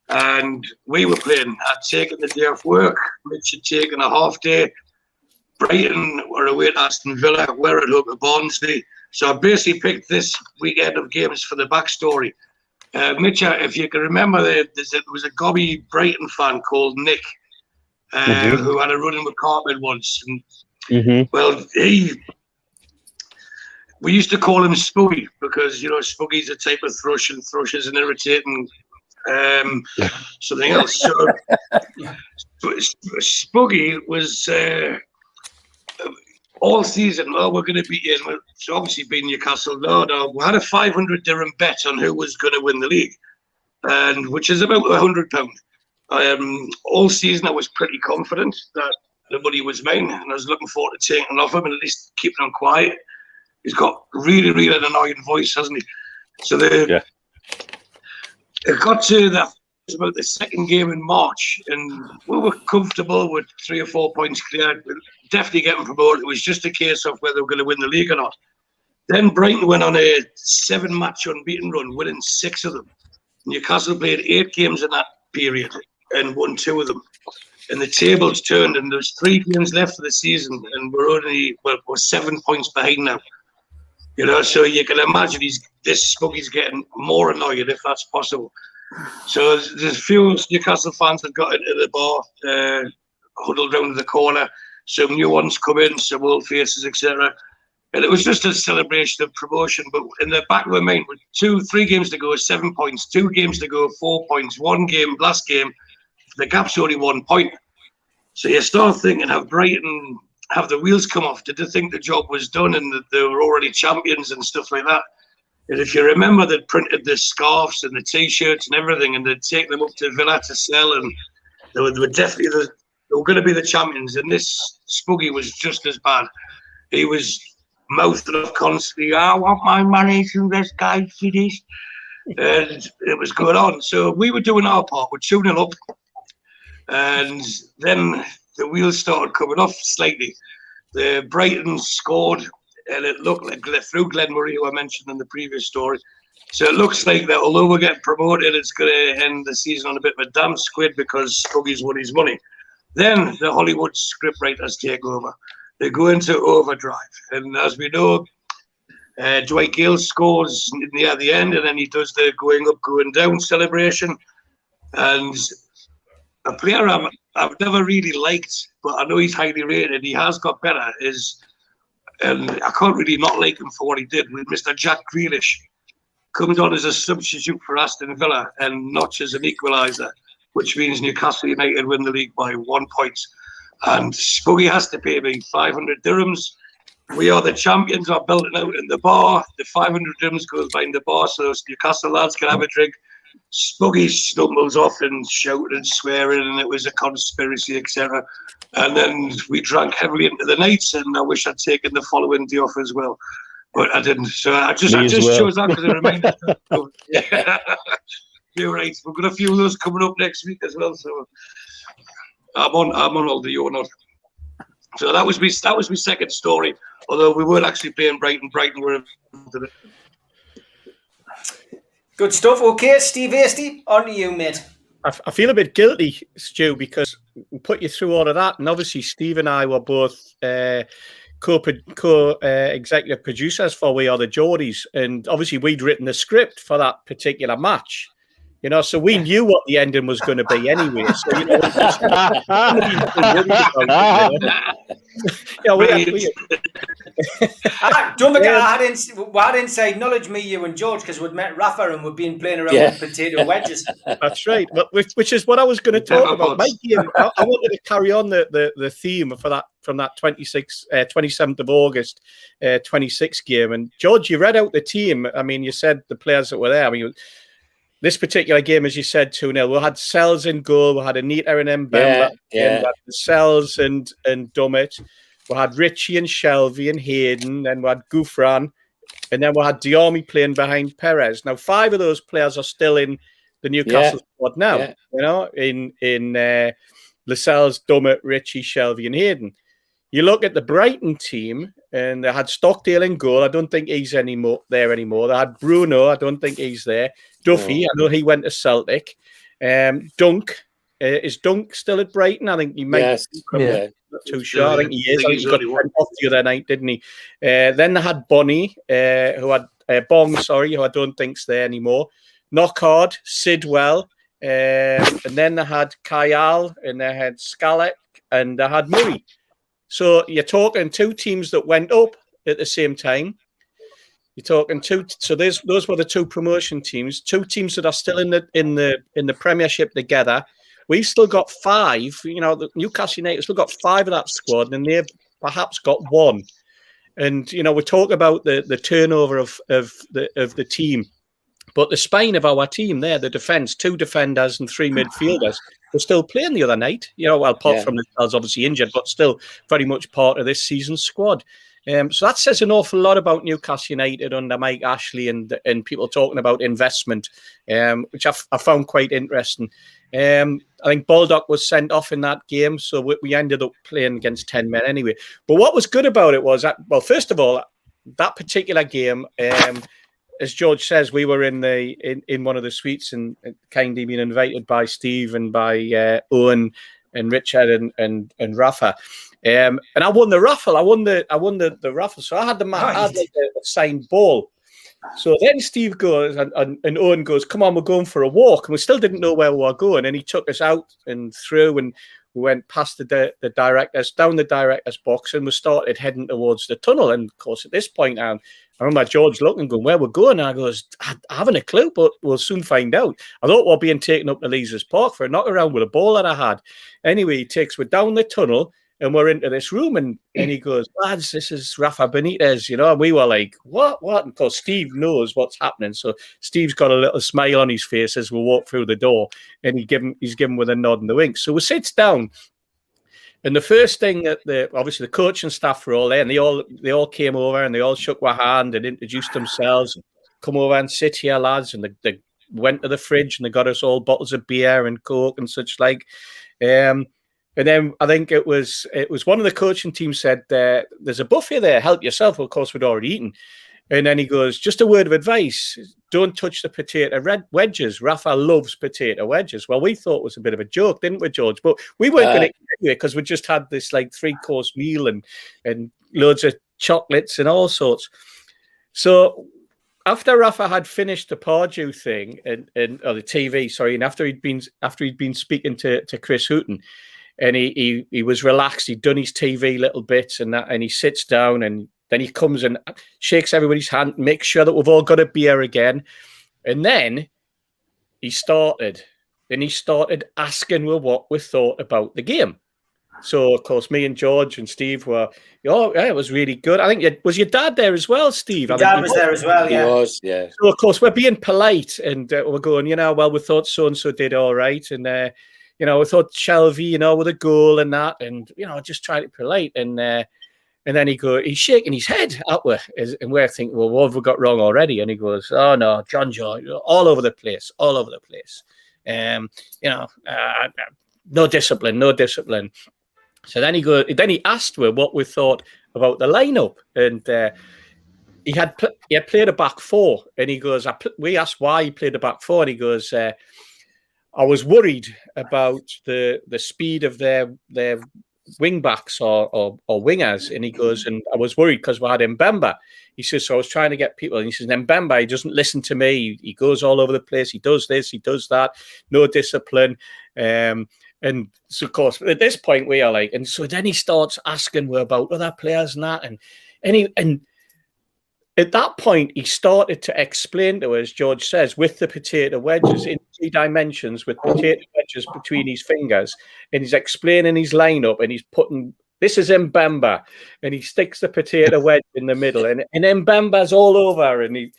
And we were playing. I'd taken the day off work. Mitch had taken a half day. Brighton were away at Aston Villa. We're at home at Barnsley. So I basically picked this weekend of games for the backstory. Mitch, if you can remember, there was a gobby Brighton fan called Nick, who had a run-in with Cartman once. And, well, we used to call him Spuggy because, Spuggy's a type of thrush, and thrush is an irritating something else. So Spuggy was all season, we're going to beat you. So obviously being Newcastle, no. We had a 500 dirham bet on who was going to win the league, and which is about £100. All season I was pretty confident that the money was mine, and I was looking forward to taking it off him and at least keeping him quiet. He's got really, really an annoying voice, hasn't he? So it got to that. It was about the second game in March, and we were comfortable with 3 or 4 points clear, definitely getting promoted. It was just a case of whether we're going to win the league or not. Then Brighton went on a 7-match unbeaten run, winning 6 of them. Newcastle played 8 games in that period and won 2 of them. And the tables turned, and there's 3 games left of the season, and we're 7 points behind now. So you can imagine this Spuggy's getting more annoyed if that's possible. So there's a few Newcastle fans that got into the bar, huddled round the corner. Some new ones come in, some old faces, etc. And it was just a celebration of promotion. But in the back of my mind, with 3 games to go, 7 points. 2 games to go, 4 points. 1 game, last game, the gap's only 1 point. So you start thinking, have Brighton have the wheels come off? Did they think the job was done and that they were already champions and stuff like that? And if you remember, they'd printed the scarves and the T-shirts and everything, and they'd take them up to Villa to sell, and they were definitely they were going to be the champions. And this Spuggy was just as bad. He was mouthing off constantly, I want my money from this guy, see this. And it was going on. So we were doing our part. We're 2-0 up. And then the wheels started coming off slightly. The Brighton scored, and it looked like through Glenn Murray, who I mentioned in the previous story. So it looks like that although we're getting promoted, it's going to end the season on a bit of a damn squid because Spuggy's won his money. Then the Hollywood scriptwriters take over. They go into overdrive. And as we know, Dwight Gale scores near the end, and then he does the going up, going down celebration. And a player I've never really liked, but I know he's highly rated, he has got better, and I can't really not like him for what he did with Mr. Jack Grealish. Comes on as a substitute for Aston Villa and notches an equaliser, which means Newcastle United win the league by 1 point. And Spuggy has to pay me 500 dirhams. We are the champions, are belting out in the bar. The 500 dirhams goes behind the bar so Newcastle lads can have a drink. Spuggy stumbles off and shouting and swearing, and it was a conspiracy, etc. And then we drank heavily into the night, and I wish I'd taken the following day off as well, but I didn't. So I just chose that because it reminded me. Yeah, you're right. We've got a few of those coming up next week as well. So I'm on all the you're not. So that was my second story. Although we weren't actually playing Brighton. Brighton were. Good stuff. Okay, Steve Hasty, on to you, mate. I feel a bit guilty, Stu, because we put you through all of that, and obviously Steve and I were both co-executive producers for We Are the Geordies, and obviously we'd written the script for that particular match. So we knew what the ending was going to be anyway. So, don't forget, I didn't say acknowledge me, you and George, because we'd met Rafa and we'd been playing around with potato wedges. That's right. But which is what I was going to talk about. My game, I wanted to carry on the theme for that from that 27th of August 26 game. And George, you read out the team. I mean, you said the players that were there. I mean, this particular game, as you said, 2-0. We had Sells in goal. We had Anita and Mbemba. We had Sells and Dummett. We had Richie and Shelby and Hayden. Then we had Gouffran. And then we had Diarmi playing behind Perez. Now, 5 of those players are still in the Newcastle squad now. In Lascelles, Dummett, Richie, Shelby and Hayden. You look at the Brighton team, and they had Stockdale in goal. I don't think he's there anymore. They had Bruno. I don't think he's there. Duffy, I know he went to Celtic. Dunk. Is Dunk still at Brighton? I think he might. Yes. Not too sure. I think he is. He got sent off the other night, didn't he? Then they had Bonnie, who had Bong, who I don't think's there anymore. Knockhard, Sidwell, and then they had Kayal, and they had Skalek, and they had Murray. So you're talking 2 teams that went up at the same time. You're talking two. So those were the two promotion teams. Two teams that are still in the Premiership together. We've still got 5. You know, the Newcastle United still got 5 of that squad, and they've perhaps got 1. And you know, we talk about the turnover of the team, but the spine of our team there, the defence, 2 defenders and 3 midfielders, were still playing the other night. You know, well, apart from themselves, obviously injured, but still very much part of this season's squad. So that says an awful lot about Newcastle United under Mike Ashley and people talking about investment, which I found quite interesting. I think Baldock was sent off in that game, so we ended up playing against 10 men anyway. But what was good about it was that, well, first of all, that particular game, as George says, we were in one of the suites and kindly been invited by Steve and by Owen and Richard and Rafa. And I won the raffle. I won the raffle. So I had I had like a signed ball. So then Steve goes and Owen goes, "Come on, we're going for a walk." And we still didn't know where we were going. And he took us out and through, and we went past the directors, down the director's box, and we started heading towards the tunnel. And of course, at this point, I remember George looking, going, "Where we're going?" And I goes, "I haven't a clue, but we'll soon find out." I thought we were being taken up to Leisures Park for a knock around with a ball that I had. Anyway, he takes me down the tunnel, and we're into this room, and he goes, "Lads, this is Rafa Benitez," you know. And we were like, "What?" And of course, Steve knows what's happening, so Steve's got a little smile on his face as we walk through the door, and he's given with a nod and the wink. So we sits down, and the first thing that obviously the coaching staff were all there, and they all came over and they all shook my hand and introduced themselves. "Come over and sit here, lads," and they went to the fridge and they got us all bottles of beer and Coke and such like. And then I think it was one of the coaching team said, "There's a buffet there, help yourself." Well, of course, we'd already eaten. And then he goes, "Just a word of advice, don't touch the potato wedges. Rafa loves potato wedges." Well, we thought it was a bit of a joke, didn't we, George? But we weren't going to eat anyway because we just had this like 3-course meal and loads of chocolates and all sorts. So after Rafa had finished the Pardew thing or the TV, sorry, and after he'd been speaking to Chris Hooton, and he was relaxed. He'd done his TV little bits and that, and he sits down and then he comes and shakes everybody's hand, makes sure that we've all got a beer again. And then he started asking me what we thought about the game. So, of course, me and George and Steve were, "Oh, yeah, it was really good." I think, was your dad there as well, Steve? Your dad was there as well, yeah. He was, yeah. Oh, So, of course, we're being polite and we're going, "Well, we thought so-and-so did all right." And, we thought Shelby, with a goal and that, and just trying to be polite. And then he's shaking his head upward, and we're thinking, "Well, what have we got wrong already?" And he goes, "Oh no, John, all over the place. No discipline." So then he asked me what we thought about the lineup, and he had played a back 4, and he goes, we asked why he played a back 4, and he goes, "I was worried about the speed of their wing backs or wingers," and he goes, "and I was worried because we had Mbemba." He says, "So I was trying to get people," and he says, "Mbemba, he doesn't listen to me. He goes all over the place. He does this, he does that, no discipline." And so, of course, at this point we are like, and so then he starts asking me about other players and that, and at that point, he started to explain to us, George says, with the potato wedges in 3 dimensions, with potato wedges between his fingers, and he's explaining his lineup, and he's putting, "This is Mbemba," and he sticks the potato wedge in the middle, and Mbemba's all over, and it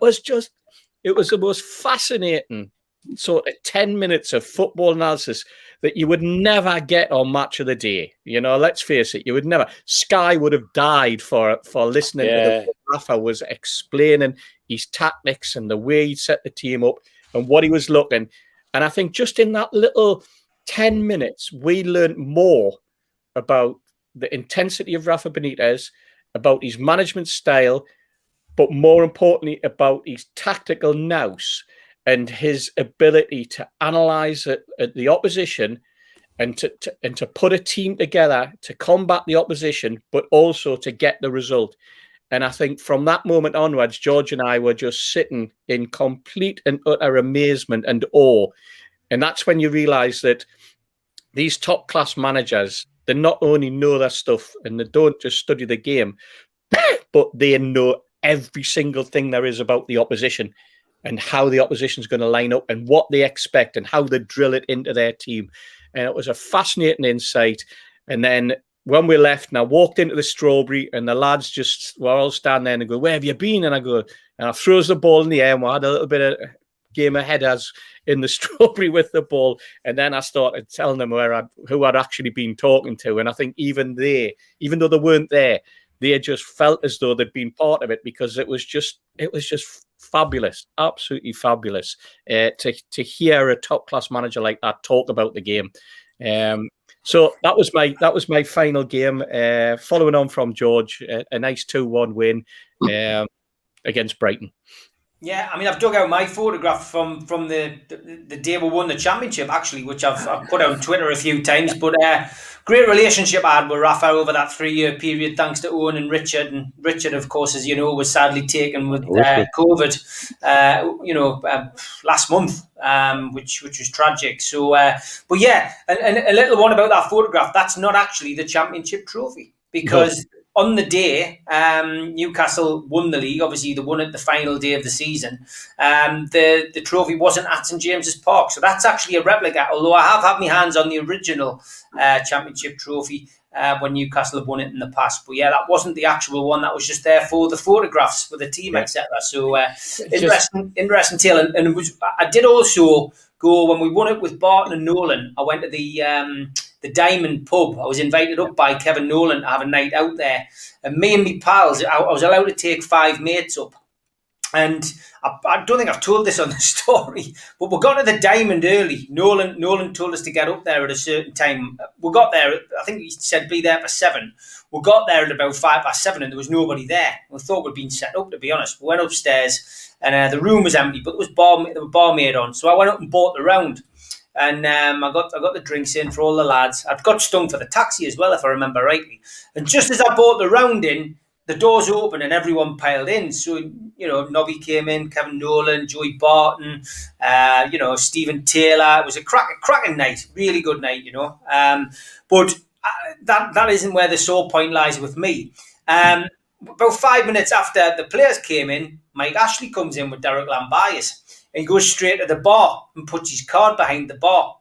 was the most fascinating sort of 10 minutes of football analysis that you would never get on Match of the Day. Let's face it, you would never. Sky would have died for listening to the Rafa was explaining his tactics and the way he set the team up and what he was looking. And I think just in that little 10 minutes, we learned more about the intensity of Rafa Benitez, about his management style, but more importantly, about his tactical nous and his ability to analyse the opposition and to put a team together to combat the opposition, but also to get the result. And I think from that moment onwards, George and I were just sitting in complete and utter amazement and awe. And that's when you realise that these top-class managers, they not only know their stuff and they don't just study the game, but they know every single thing there is about the opposition and how the opposition is going to line up and what they expect and how they drill it into their team. And it was a fascinating insight. And then when we left, and I walked into the Strawberry, and the lads just were all standing there and they go, "Where have you been?" And I go, and I throws the ball in the air, and we had a little bit of game ahead as in the Strawberry with the ball. And then I started telling them who I'd actually been talking to. And I think even though they weren't there, they just felt as though they'd been part of it, because it was just fabulous, absolutely fabulous to hear a top class manager like that talk about the game. So that was my final game. Following on from George, a nice 2-1 win against Brighton. Yeah, I mean, I've dug out my photograph from the day we won the championship, actually, which I've put out on Twitter a few times. But great relationship I had with Rafa over that 3-year period, thanks to Owen and Richard. And Richard, of course, as you know, was sadly taken with COVID, last month, which was tragic. So, but yeah, and a little one about that photograph. That's not actually the championship trophy, because on the day Newcastle won the league, obviously they won it the final day of the season, the trophy wasn't at St James's Park. So that's actually a replica, although I have had my hands on the original championship trophy when Newcastle have won it in the past. But yeah, that wasn't the actual one. That was just there for the photographs with the team, etc. So interesting tale. And I did also go, when we won it with Barton and Nolan, I went to the Diamond pub. I was invited up by Kevin Nolan to have a night out there. And me and my pals, I was allowed to take 5 mates up. And I don't think I've told this on the story, but we got to the Diamond early. Nolan told us to get up there at a certain time. We got there, I think he said be there for 7. We got there at about 7:05 and there was nobody there. We thought we'd been set up, to be honest. We went upstairs and the room was empty, but there were barmaid on. So I went up and bought the round. And I got the drinks in for all the lads. I'd got stung for the taxi as well, if I remember rightly. And just as I bought the round in, the doors opened and everyone piled in. So, Nobby came in, Kevin Nolan, Joey Barton, Stephen Taylor. It was a cracking night, really good night, But that isn't where the sore point lies with me. About 5 minutes after the players came in, Mike Ashley comes in with Derek Lambias. And he goes straight to the bar and puts his card behind the bar.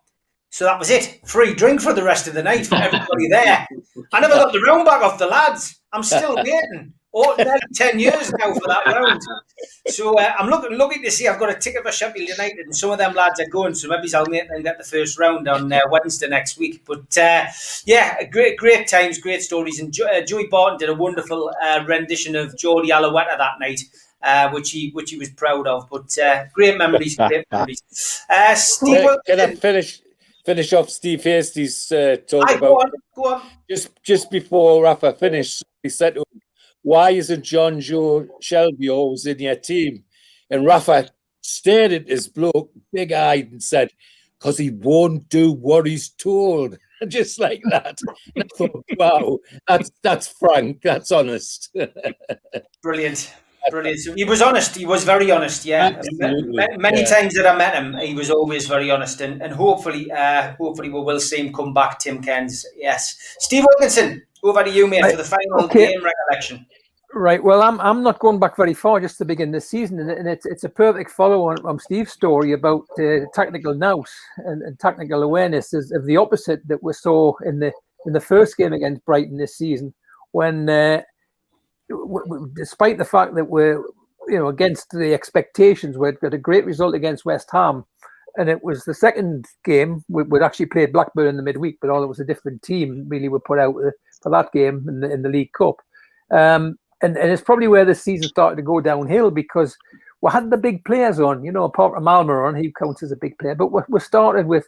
So that was it. Free drink for the rest of the night for everybody there. I never got the round back off the lads. I'm still waiting. Nearly 10 years now for that round. So I'm looking to see. I've got a ticket for Sheffield United, and some of them lads are going. So maybe I'll make them get the first round on Wednesday next week. But great times, great stories. And Joey Barton did a wonderful rendition of Geordie Alouette that night. Which he was proud of, but great memories. Steve, can I finish off Steve Hastie's talk about? Go on. Just before Rafa finished, he said to him, "Why isn't John Joe Shelby always in your team?" And Rafa stared at his bloke, big-eyed, and said, "Because he won't do what he's told." Just like that. And I thought, wow, that's frank, that's honest. Brilliant. So he was honest. He was very honest. Yeah, many times that I met him, he was always very honest. And hopefully, we will see him come back. Tim Cairns, yes. Steve Wilkinson, over to you, mate, for the final game recollection. Right. Well, I'm not going back very far. Just to begin this season, and it's a perfect follow on Steve's story about tactical nous and tactical awareness of the opposite that we saw in the first game against Brighton this season, when. Despite the fact that we're, against the expectations, we'd got a great result against West Ham, and it was the second game we'd actually played Blackburn in the midweek, but it was a different team really we put out for that game in the League Cup, and it's probably where the season started to go downhill, because we had the big players on, apart from Almiron, he counts as a big player, but we started with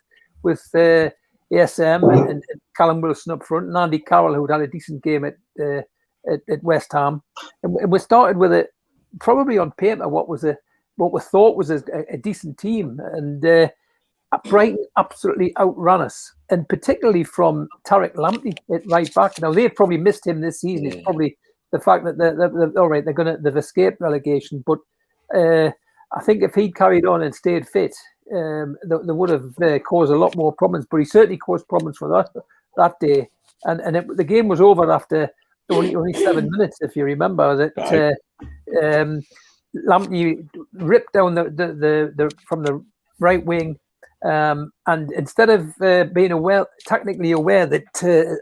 ASM and Callum Wilson up front, and Andy Carroll, who'd had a decent game at West Ham, and we started with it probably on paper what we thought was a decent team, and Brighton absolutely outran us, and particularly from Tariq Lamptey at right back. Now they've probably missed him this season. It's probably the fact that they're all right. They've escaped relegation, but I think if he'd carried on and stayed fit, they would have caused a lot more problems. But he certainly caused problems for that day, and the game was over after only 7 minutes, if you remember that. Lamptey ripped down the from the right wing, and instead of being technically aware that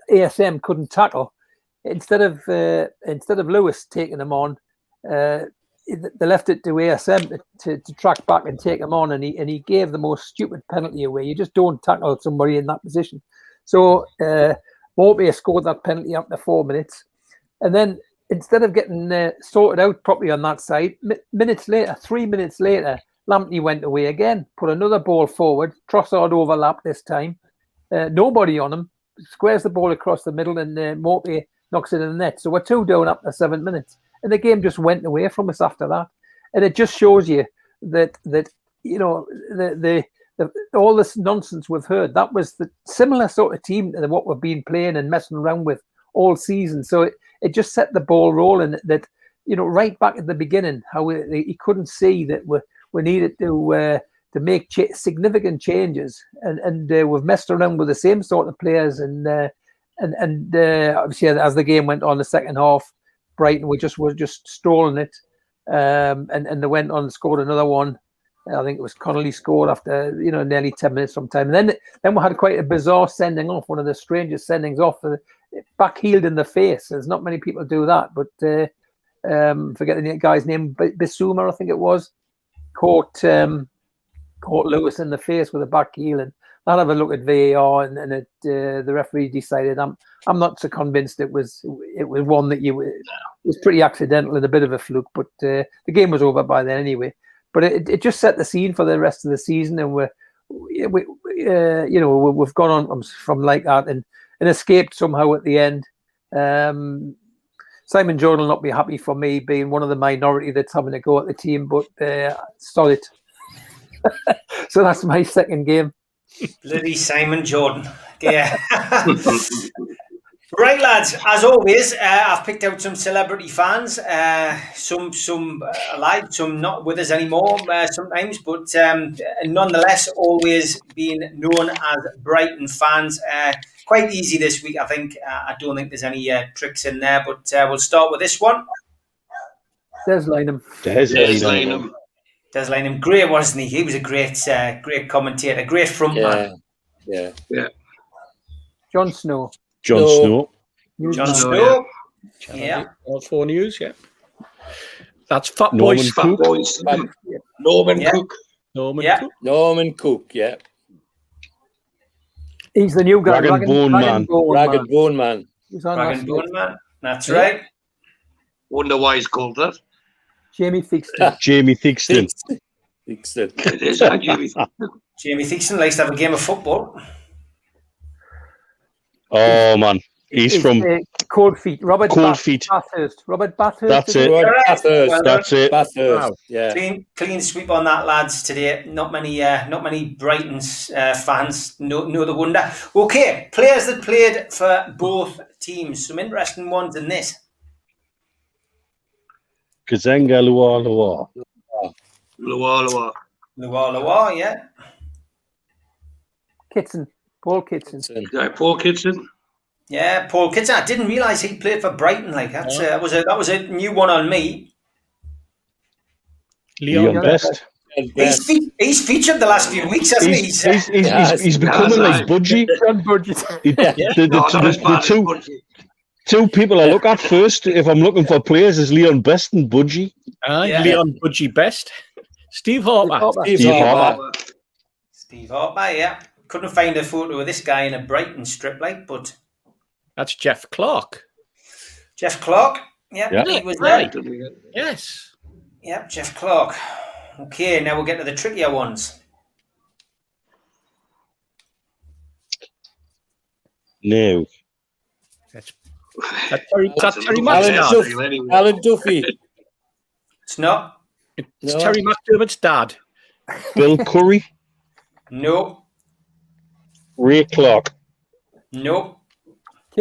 ASM couldn't tackle, instead of Lewis taking him on, they left it to ASM to track back and take him on, and he gave the most stupid penalty away. You just don't tackle somebody in that position. So Morphy scored that penalty after 4 minutes, and then instead of getting sorted out properly on that side, 3 minutes later, Lamptey went away again, put another ball forward. Trossard overlapped this time. Nobody on him. Squares the ball across the middle, and Morphy knocks it in the net. So we're 2 down after 7 minutes. And the game just went away from us after that. And it just shows you that you know, the all this nonsense we've heard, that was the similar sort of team to what we've been playing and messing around with all season. So it just set the ball rolling, that, you know, right back at the beginning, how he couldn't see that we needed to make significant changes, and we've messed around with the same sort of players, and obviously as the game went on, the second half, Brighton were just strolling it, and they went on and scored another one. I think it was Connolly scored after, you know, nearly 10 minutes from time. And then we had quite a bizarre sending off, one of the strangest sendings off, backheeled in the face. There's not many people do that, but forget the guy's name, Bissouma, I think it was, caught Lewis in the face with a back heel, and I'll have a look at VAR, and the referee decided. I'm not so convinced it was one that it was pretty accidental and a bit of a fluke, but the game was over by then anyway. But it just set the scene for the rest of the season, and we've gone on from like that and escaped somehow at the end. Simon Jordan will not be happy for me being one of the minority that's having a go at the team, but solid. So that's my second game. Bloody Simon Jordan. Yeah. Right, lads, as always, I've picked out some celebrity fans, some alive, some not with us anymore sometimes, but nonetheless always being known as Brighton fans. Quite easy this week, I think. I don't think there's any tricks in there, but we'll start with this one. Des Lynam. Des Lynam, great, wasn't he? He was a great commentator, great frontman. Yeah. Jon Snow. Jon Snow. Jon Snow. Yeah. All 4 News, yeah. That's Fat Norman Boys. Cook. Norman Cook. Norman Cook. Yeah. He's the new guy. Rag and Bone Man. He's on Rag and Bone Man. That's right. Wonder why he's called that. Jamie Theakston. Jamie Theakston. It is, Jamie. Jamie Theakston likes to have a game of football. Oh man, he's from Cold Feet. Robert Bathurst. That's it. Bathurst. Wow. Yeah. Clean sweep on that, lads. Today, not many Brighton's fans know the wonder. Okay, players that played for both teams. Some interesting ones in this. Kazenga Lualua. Lualua, yeah. Paul Kitson. Yeah, Paul Kitson. Yeah, Paul Kitson. I didn't realise he played for Brighton. Like that was a new one on me. Leon Best. He's featured the last few weeks, hasn't he? He's becoming like Budgie. The two people I look at first, if I'm looking for players, is Leon Best and Budgie. Leon Budgie Best. Steve Harper. Steve Harper, yeah. Couldn't find a photo of this guy in a Brighton strip, but that's Jeff Clark. Jeff Clark, yeah. He was right. there. Yes. Yep, Jeff Clark. Okay, now we'll get to the trickier ones. No. That's Terry McDermott's Alan Duffy. It's not. It's Terry McDermott's dad. Bill Curry. No. Ray Clark. No.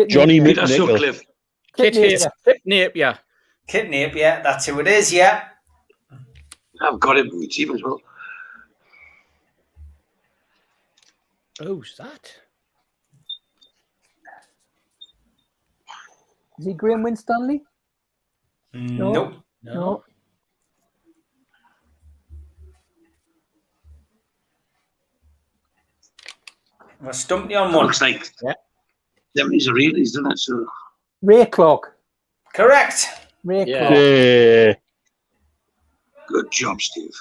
Johnny McNichol. Kit Napier. Kit Napier, that's who it is, yeah. I've got him in my team as well. Who's that? Is he Graham Winstanley? Nope. No. I stumped you on one. Looks like 70s or 80s, doesn't it? So Ray Clark. Correct. Ray Yeah. Clark. Yeah. good job, Steve.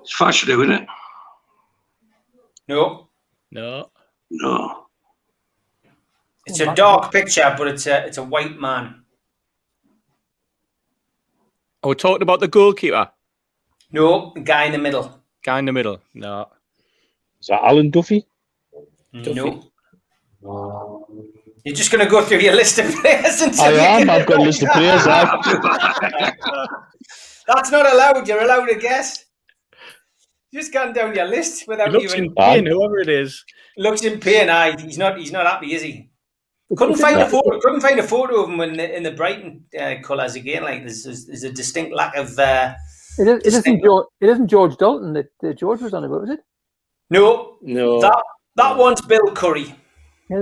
It's fashion, isn't it? No. No. No. It's a dark picture, but it's a white man. Are we talking about the goalkeeper? No, the guy in the middle. Guy in the middle? No. Is that Alan Duffy? No. You're just going to go through your list of players and I am. I've got a list of players. That's not allowed. You're allowed to guess. Just gone down your list without He looks even in pain, whoever it is. looks in pain. Aye, he's not happy, is he? Couldn't find a photo. Couldn't find a photo of him in the Brighton colours again. Like there's a distinct lack of. It isn't George Dalton that George was on about, was it? No. That one's Bill Curry.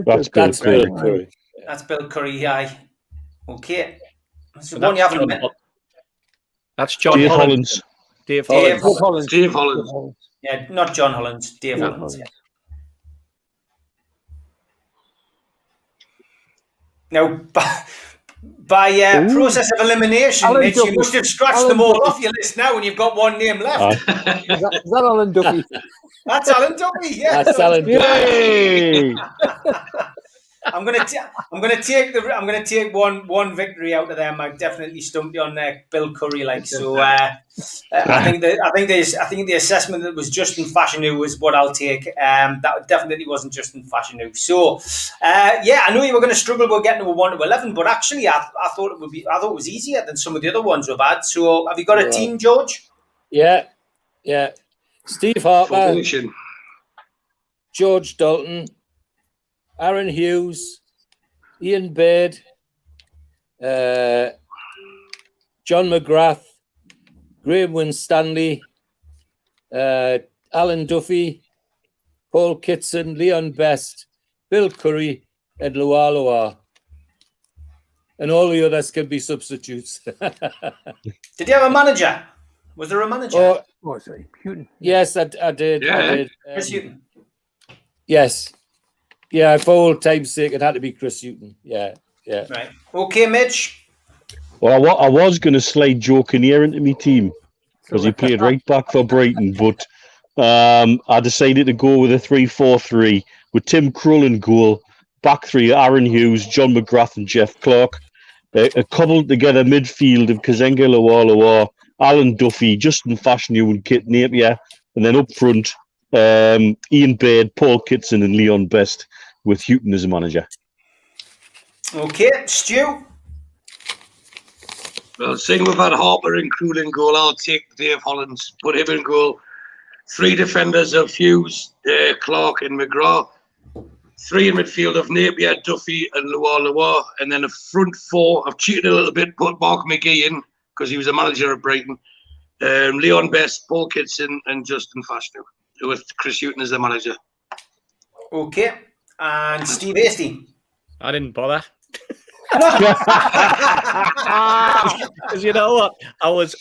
That's Bill Curry. That's Bill Curry. Aye. Okay. That's the So one you haven't met. That's John Dave Hollands. Hollands. Dave Hollands. Dave Hollands. Yeah, not John Hollands. Dave Hollands. Yeah. Now, by process of elimination, Alan Mitch, Duffy. you must have scratched Alan them all Duffy. off your list now, and you've got one name left. Is that Alan Duffy? That's Alan Duffy. Yeah, That's Alan Duffy. Yay! I'm gonna take one victory out of them. I definitely stumped you on Bill Curry, like so. I think the assessment that was Justin Fashanu was what I'll take. That definitely wasn't Justin Fashanu. So I know you were going to struggle with getting to a 1 to 11, but actually I thought it was easier than some of the other ones we've had. So have you got a team, George? Yeah. Steve Harper, Formation. George Dalton, Aaron Hughes, Ian Baird, John McGrath, Graham Winstanley, Alan Duffy, Paul Kitson, Leon Best, Bill Curry, and Lualua. And all the others can be substitutes. Did you have a manager? Was there a manager? Oh, sorry, Putin. Yes, I did. Yeah. I did. Chris Hughton. Yes. Yeah, for old time's sake, it had to be Chris Hughton. Yeah. Right. Okay, Mitch. Well, I was going to slide Joe Kinnear into my team because he played right back for Brighton, but I decided to go with a 3-4-3 with Tim Krull in goal, back three Aaron Hughes, John McGrath, and Jeff Clark. A cobbled together midfield of Kazenga Lualua, Alan Duffy, Justin Fashanu, and Kit Napier, and then up front, Ian Baird, Paul Kitson, and Leon Best, with Houghton as a manager. Okay, Stu. Well, seeing we've had Harper and Krul in goal, I'll take Dave Hollands, put him in goal. 3 defenders of Hughes, Clark, and McGrath. 3 in midfield of Napier, Duffy, and Lualua, and then a front 4. I've cheated a little bit, put Mark McGee in because he was a manager at Brighton. Leon Best, Paul Kitson, and Justin Fashanu, with Chris Hughton as the manager. Okay. And Steve Hasty. I didn't bother. Because you know what, I've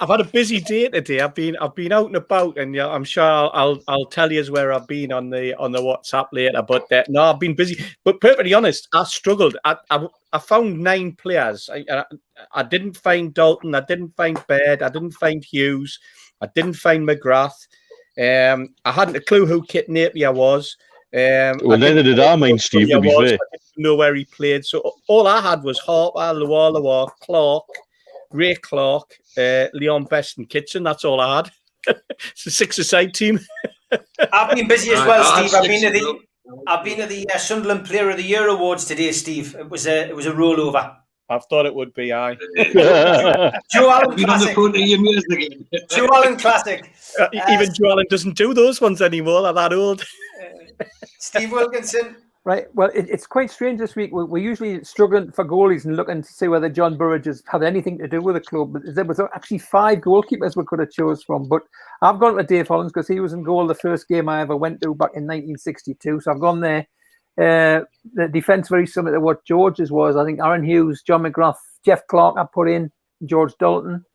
had a busy day today. I've been out and about, and I'm sure I'll tell you where I've been on the WhatsApp later. But no, I've been busy. But perfectly honest, I struggled. I found 9 players. I didn't find Dalton. I didn't find Baird. I didn't find Hughes. I didn't find McGrath. I hadn't a clue who Kit Napier was. Well, neither did I, mind Steve, to be fair. I didn't know where he played. So all I had was Harper, Lualua, Clark, Ray Clark, Leon Best, and Kitson. That's all I had. It's a 6-a-side team. I've been busy as well, Steve. I've been to the Sunderland Player of the Year awards today, Steve. It was a rollover. I thought it would be, aye. Joe Allen Been on the Classic. front of your years again. Joe Allen Classic. Even Joe Allen doesn't do those ones anymore. They're that old. Steve Wilkinson. Right. Well, it's quite strange this week. We're usually struggling for goalies and looking to see whether John Burridge has had anything to do with the club. But there was actually 5 goalkeepers we could have chose from. But I've gone to Dave Hollands because he was in goal the first game I ever went to back in 1962. So I've gone there. The defence very similar to what George's was. I think Aaron Hughes, John McGrath, Jeff Clark I put in, George Dalton.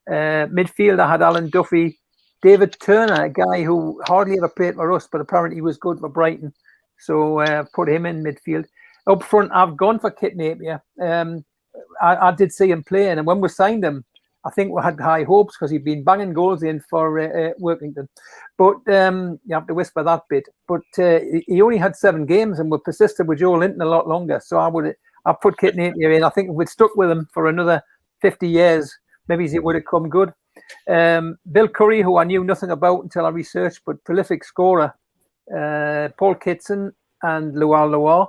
Midfield I had Alan Duffy, David Turner, a guy who hardly ever played for us, but apparently was good for Brighton. So put him in midfield. Up front, I've gone for Kit Napier. I did see him playing, and when we signed him, I think we had high hopes because he'd been banging goals in for Workington. But you have to whisper that bit. But he only had 7 games, and we persisted with Joe Linton a lot longer. So I put Kit Napier in. I think if we'd stuck with him for another 50 years, maybe it would have come good. Bill Curry, who I knew nothing about until I researched, but prolific scorer. Paul Kitson and Loire.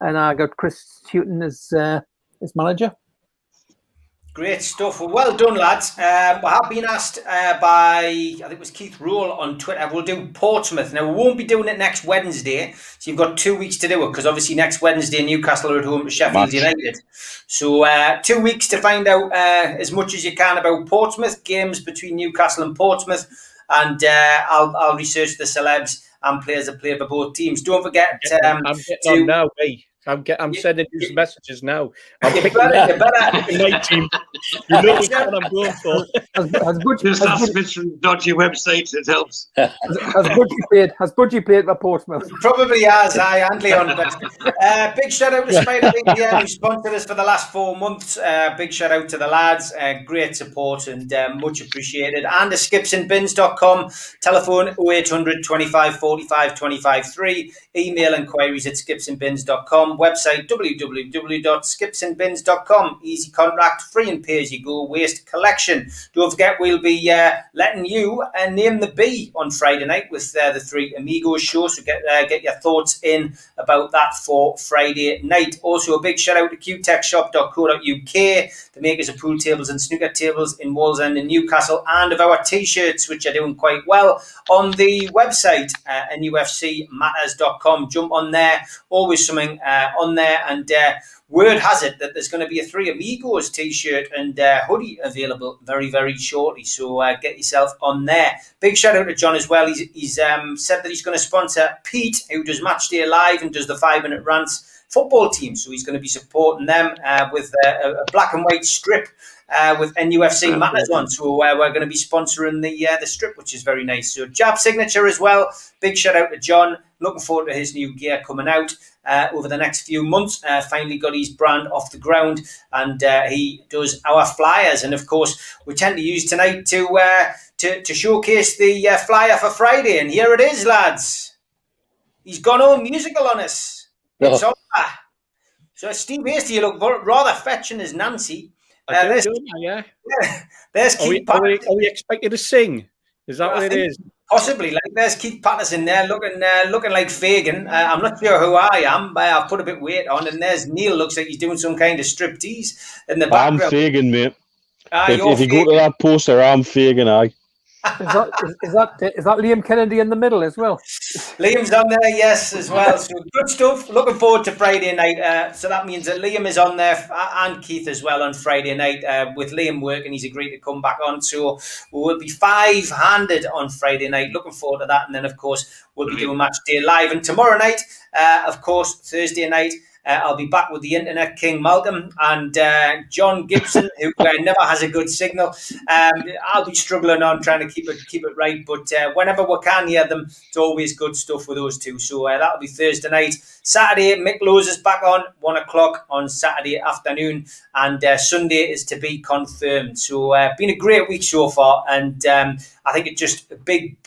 And I got Chris Houghton as manager. Great stuff. Well done, lads. We have been asked by, I think it was Keith Rule on Twitter, we'll do Portsmouth. Now, we won't be doing it next Wednesday, so you've got 2 weeks to do it, because obviously next Wednesday, Newcastle are at home to Sheffield United. So 2 weeks to find out as much as you can about Portsmouth, games between Newcastle and Portsmouth, and I'll research the celebs and players that play for both teams. Don't forget I'm getting on now, mate. I'm sending you some messages now. I'm you picking better. my team. You know which one I'm going for. Just ask me from dodgy websites, it helps. Has Budgie played for Portsmouth? Probably has, and Leon. Big shout out to Spider Media, who sponsored us for the last 4 months. Big shout out to the lads. Great support and much appreciated. And to skipsandbins.com, telephone 0800 25 45 25 3, email inquiries at skipsandbins.com, website www.skipsandbins.com. Easy contract, free and pay as you go, waste collection. Don't forget, we'll be letting you name the bee on Friday night with the Three Amigos show, so get your thoughts in about that for Friday night. Also, a big shout out to qtechshop.co.uk, the makers of pool tables and snooker tables in Wallsend and Newcastle, and of our t-shirts, which are doing quite well on the website NUFCmatters.com. Jump on there, always something on there, and word has it that there's going to be a Three Amigos t-shirt and hoodie available very, very shortly. So get yourself on there. Big shout out to John as well. He's said that he's going to sponsor Pete, who does Matchday Live and does the 5-minute rants football team. So he's going to be supporting them with a black and white strip with NUFC Matters on. So we're going to be sponsoring the strip, which is very nice. So Jab Signature as well. Big shout out to John. Looking forward to his new gear coming out over the next few months. Finally got his brand off the ground, and he does our flyers. And of course, we tend to use tonight to showcase the flyer for Friday. And here it is, lads. He's gone all musical on us. It's on. So Steve Hasty, you look rather fetching as Nancy. There's Keith. Are we expected to sing? Is that what it is? Possibly. Like, there's Keith Patterson there looking like Fagin. I'm not sure who I am, but I've put a bit of weight on. And there's Neil, looks like he's doing some kind of striptease in the background. I'm Fagin, mate. If you go to that poster, I'm Fagin, aye. Is that Liam Kennedy in the middle as well? Liam's on there, yes, as well. So good stuff. Looking forward to Friday night. So that means that Liam is on there and Keith as well on Friday night. With Liam working, he's agreed to come back on. So we will be 5-handed on Friday night. Looking forward to that. And then, of course, we'll be doing Matchday Live. And tomorrow night, of course, Thursday night, I'll be back with the Internet King Malcolm and John Gibson, who never has a good signal. I'll be struggling on trying to keep it right, but whenever we can hear them, it's always good stuff with those two. So that'll be Thursday night. Saturday, Mick Lowe's is back on 1 o'clock on Saturday afternoon, and Sunday is to be confirmed. So been a great week so far, and I think it's just a big,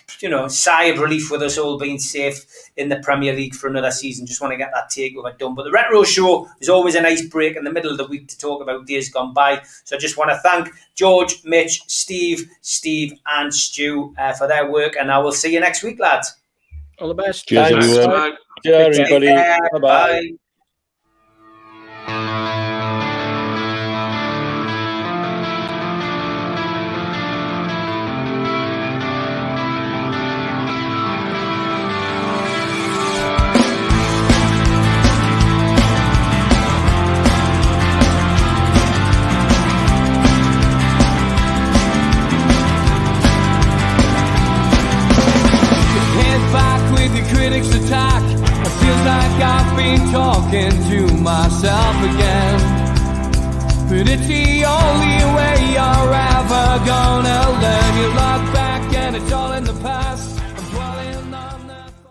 sigh of relief with us all being safe in the Premier League for another season. Just want to get that takeover done. But the Retro Show is always a nice break in the middle of the week to talk about days gone by. So I just want to thank George, Mitch, Steve, and Stu for their work, and I will see you next week, lads. All the best. Cheers, everyone. Cheers, everybody. Bye-bye. Bye. Head back with the critics attack. I feel like I've been talking to myself again. But it's